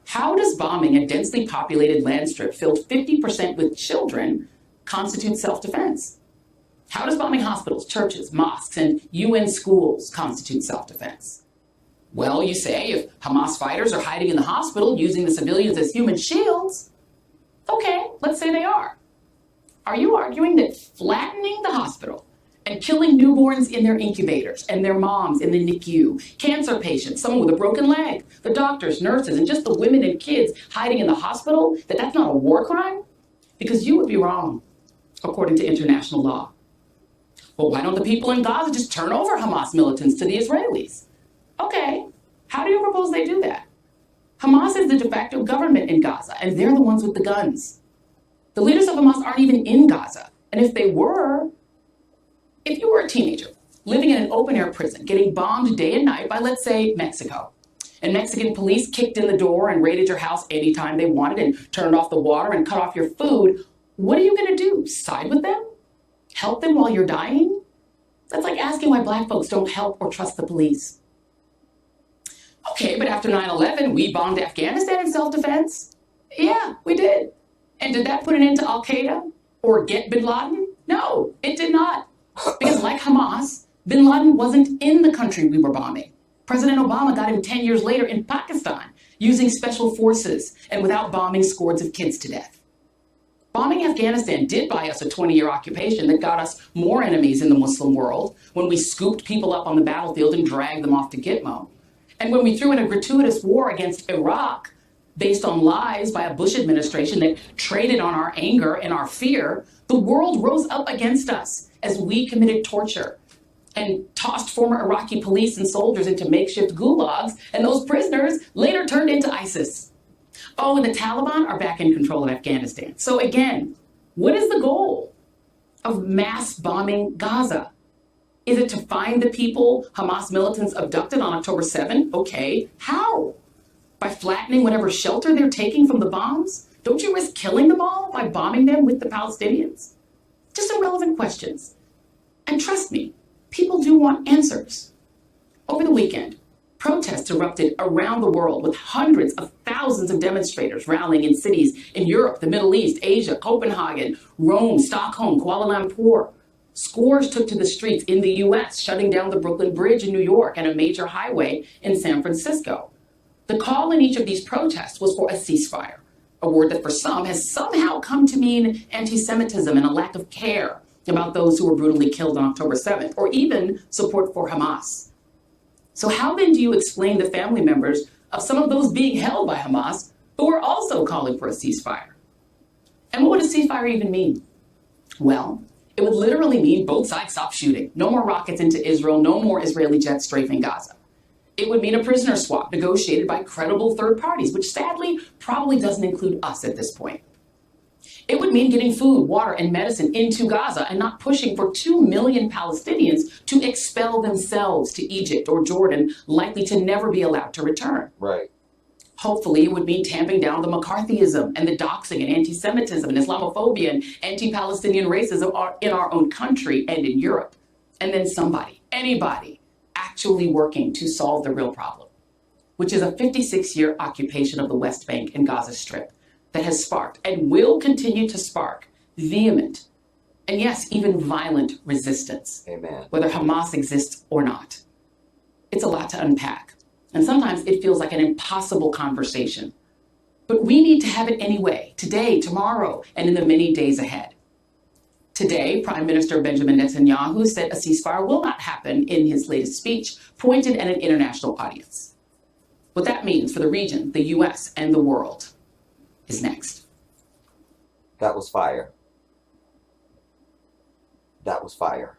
Speaker 12: how does bombing a densely populated land strip filled 50% with children constitute self-defense? How does bombing hospitals, churches, mosques, and UN schools constitute self-defense? Well, you say if Hamas fighters are hiding in the hospital using the civilians as human shields, okay, let's say they are. Are you arguing that flattening the hospital and killing newborns in their incubators and their moms in the NICU, cancer patients, someone with a broken leg, the doctors, nurses, and just the women and kids hiding in the hospital, that's not a war crime? Because you would be wrong, according to international law. Well, why don't the people in Gaza just turn over Hamas militants to the Israelis? Okay, how do you propose they do that? Hamas is the de facto government in Gaza, and they're the ones with the guns. The leaders of Hamas aren't even in Gaza, and if they were, if you were a teenager living in an open-air prison, getting bombed day and night by, let's say, Mexico, and Mexican police kicked in the door and raided your house anytime they wanted and turned off the water and cut off your food, what are you going to do? Side with them? Help them while you're dying? That's like asking why black folks don't help or trust the police. Okay, but after 9/11, we bombed Afghanistan in self-defense? Yeah, we did. And did that put an end to Al-Qaeda or get bin Laden? No, it did not. Because like Hamas, bin Laden wasn't in the country we were bombing. President Obama got him 10 years later in Pakistan, using special forces and without bombing scores of kids to death. Bombing Afghanistan did buy us a 20-year occupation that got us more enemies in the Muslim world when we scooped people up on the battlefield and dragged them off to Gitmo. And when we threw in a gratuitous war against Iraq based on lies by a Bush administration that traded on our anger and our fear, the world rose up against us as we committed torture and tossed former Iraqi police and soldiers into makeshift gulags, and those prisoners later turned into ISIS. Oh, and the Taliban are back in control of Afghanistan. So again, what is the goal of mass bombing Gaza? Is it to find the people Hamas militants abducted on October 7? Okay, how? By flattening whatever shelter they're taking from the bombs? Don't you risk killing them all by bombing them with the Palestinians? Just some relevant questions. And trust me, people do want answers. Over the weekend, Protests erupted around the world with hundreds of thousands of demonstrators rallying in cities in Europe, the Middle East, Asia, Copenhagen, Rome, Stockholm, Kuala Lumpur. Scores took to the streets in the US, shutting down the Brooklyn Bridge in New York and a major highway in San Francisco. The call in each of these protests was for a ceasefire, a word that for some has somehow come to mean anti-Semitism and a lack of care about those who were brutally killed on October 7th, or even support for Hamas. So how then do you explain the family members of some of those being held by Hamas who are also calling for a ceasefire? And what would a ceasefire even mean? Well, it would literally mean both sides stop shooting. No more rockets into Israel, no more Israeli jets strafing Gaza. It would mean a prisoner swap negotiated by credible third parties, which sadly probably doesn't include us at this point. It would mean getting food, water, and medicine into Gaza and not pushing for 2 million Palestinians to expel themselves to Egypt or Jordan, likely to never be allowed to return.
Speaker 1: Right.
Speaker 12: Hopefully, it would mean tamping down the McCarthyism and the doxing and anti-Semitism and Islamophobia and anti-Palestinian racism in our own country and in Europe. And then somebody, anybody, actually working to solve the real problem, which is a 56-year occupation of the West Bank and Gaza Strip that has sparked and will continue to spark vehement and yes, even violent resistance.
Speaker 1: Amen.
Speaker 12: Whether Hamas exists or not. It's a lot to unpack. And sometimes it feels like an impossible conversation. But we need to have it anyway, today, tomorrow, and in the many days ahead. Today, Prime Minister Benjamin Netanyahu said a ceasefire will not happen in his latest speech, pointed at an international audience. What that means for the region, the US, and the world is next.
Speaker 1: That was fire. That was fire.